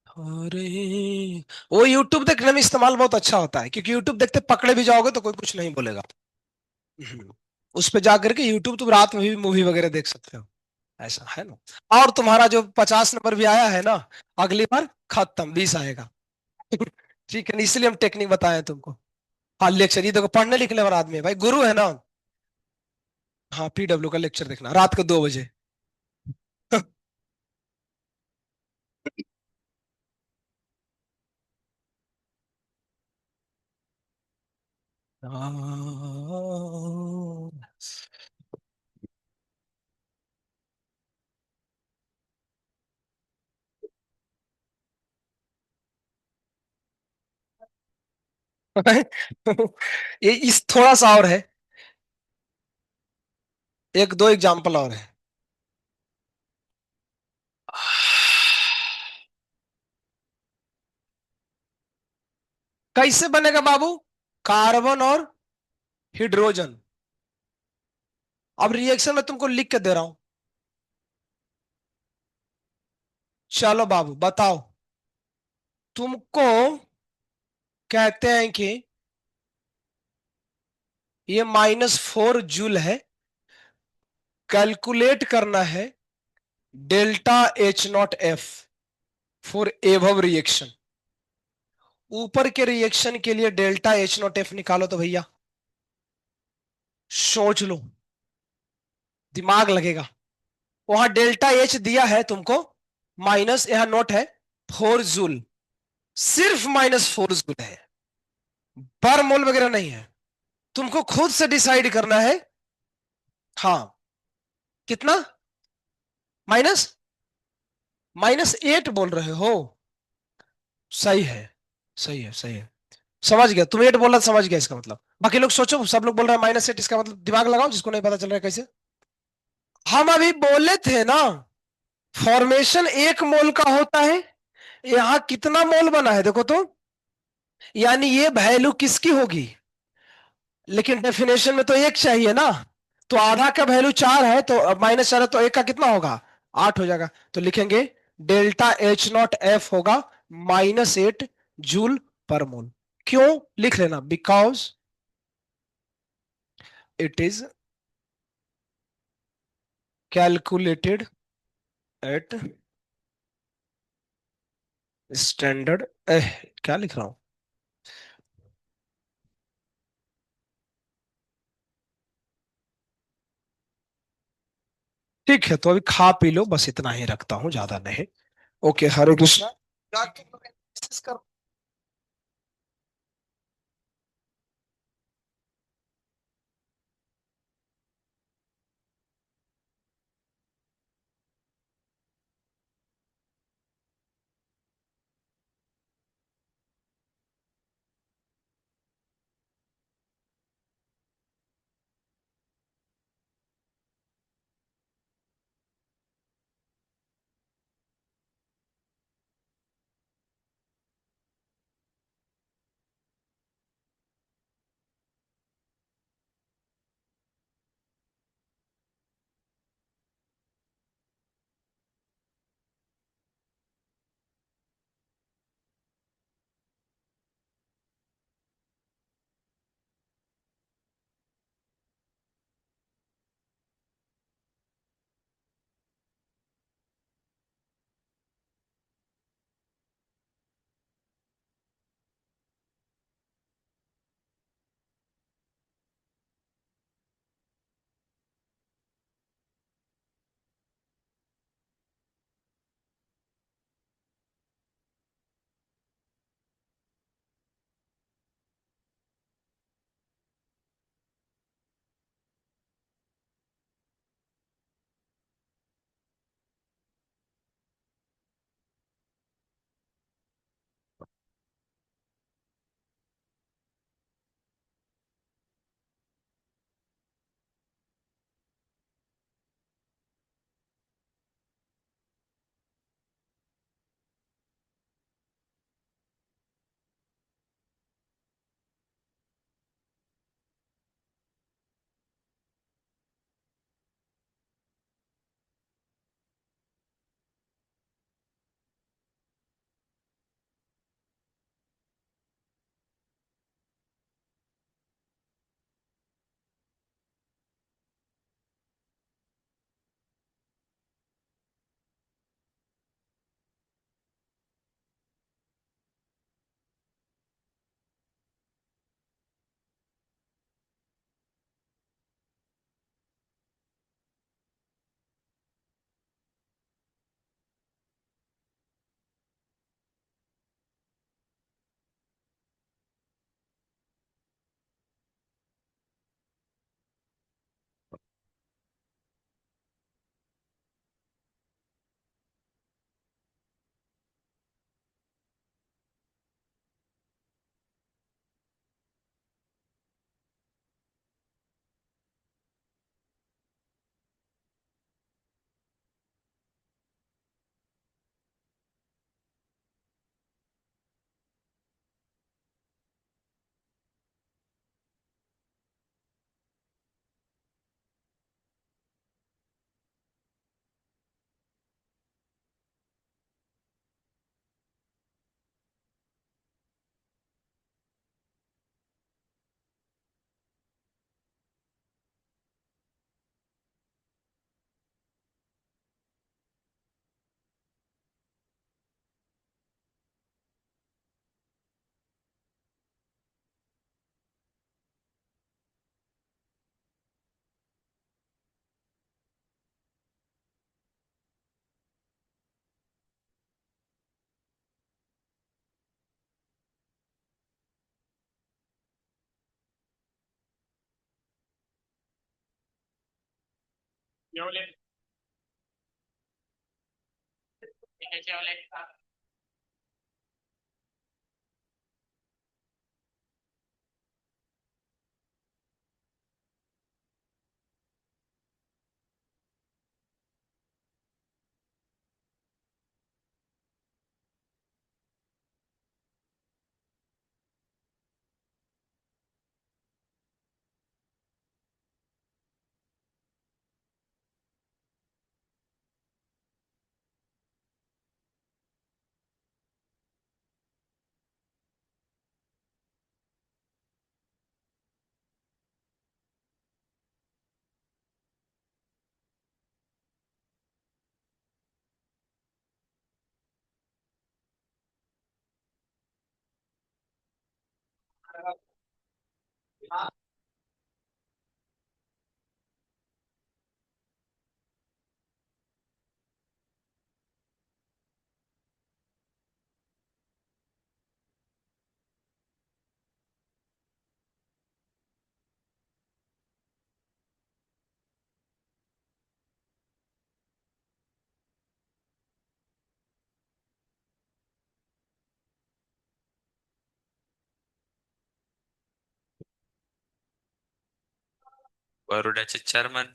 अरे, वो यूट्यूब देखने में इस्तेमाल बहुत अच्छा होता है, क्योंकि यूट्यूब देखते पकड़े भी जाओगे तो कोई कुछ नहीं बोलेगा। हम्म। उस पे जाकर के यूट्यूब तुम रात में भी मूवी वगैरह देख सकते हो, ऐसा है ना। और तुम्हारा जो 50 नंबर भी आया है ना, अगली बार खत्म 20 आएगा। ठीक है ना, इसलिए हम टेक्निक बताए तुमको। हाँ लेक्चर, ये देखो पढ़ने लिखने वाला आदमी है भाई, गुरु है ना। हाँ पीडब्ल्यू का लेक्चर देखना रात को 2 बजे। ये इस थोड़ा सा और है, एक दो एग्जाम्पल और है। कैसे बनेगा बाबू? कार्बन और हाइड्रोजन। अब रिएक्शन में तुमको लिख के दे रहा हूं। चलो बाबू बताओ। तुमको कहते हैं कि ये -4 जूल है, कैलकुलेट करना है delta H0 F for above reaction. ऊपर के रिएक्शन के लिए डेल्टा H0 F निकालो तो भैया, सोच लो, दिमाग लगेगा। वहां डेल्टा H दिया है तुमको, माइनस यहां नोट है 4 जूल, सिर्फ -4 जूल है, पर मोल वगैरह नहीं है। तुमको खुद से डिसाइड करना है। हाँ, कितना? माइनस -8 बोल रहे हो? सही है, सही है, सही है। समझ गया, तुम 8 बोला समझ गया इसका मतलब। बाकी लोग सोचो, सब लोग बोल रहे हैं -8, इसका मतलब दिमाग लगाओ, जिसको नहीं पता चल रहा है कैसे। हम अभी बोले थे ना, फॉर्मेशन 1 मोल का होता है। यहां कितना मोल बना है देखो तो, यानी ये वैल्यू किसकी होगी? लेकिन डेफिनेशन में तो 1 चाहिए ना। तो आधा का वैल्यू 4 है, तो -4 है, तो 1 का कितना होगा? 8 हो जाएगा। तो लिखेंगे डेल्टा H0 F होगा -8 जूल पर मोल। क्यों? लिख लेना, because it is calculated at standard. क्या लिख रहा हूं? ठीक है, तो अभी खा पी लो, बस इतना ही रखता हूं, ज्यादा नहीं। ओके, हरे कृष्णा। जाके मैसेज कर। बरोड्याचे चेअरमन.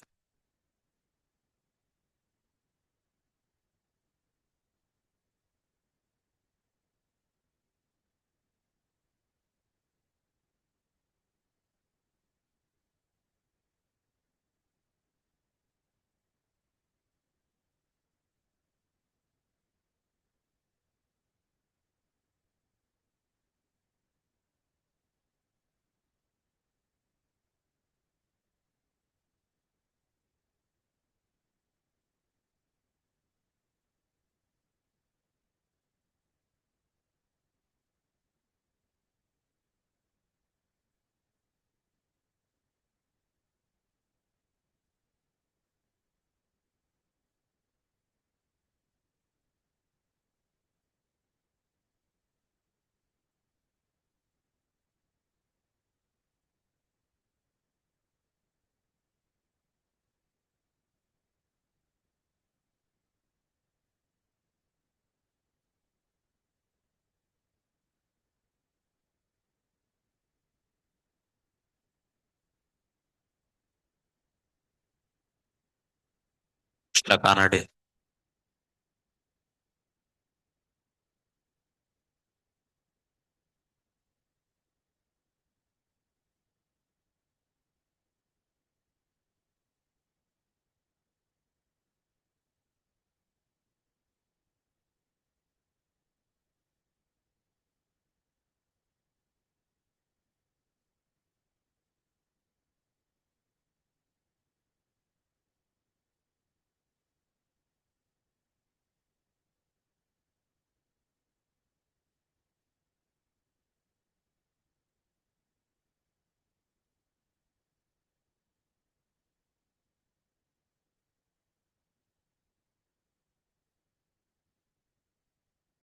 कानडे.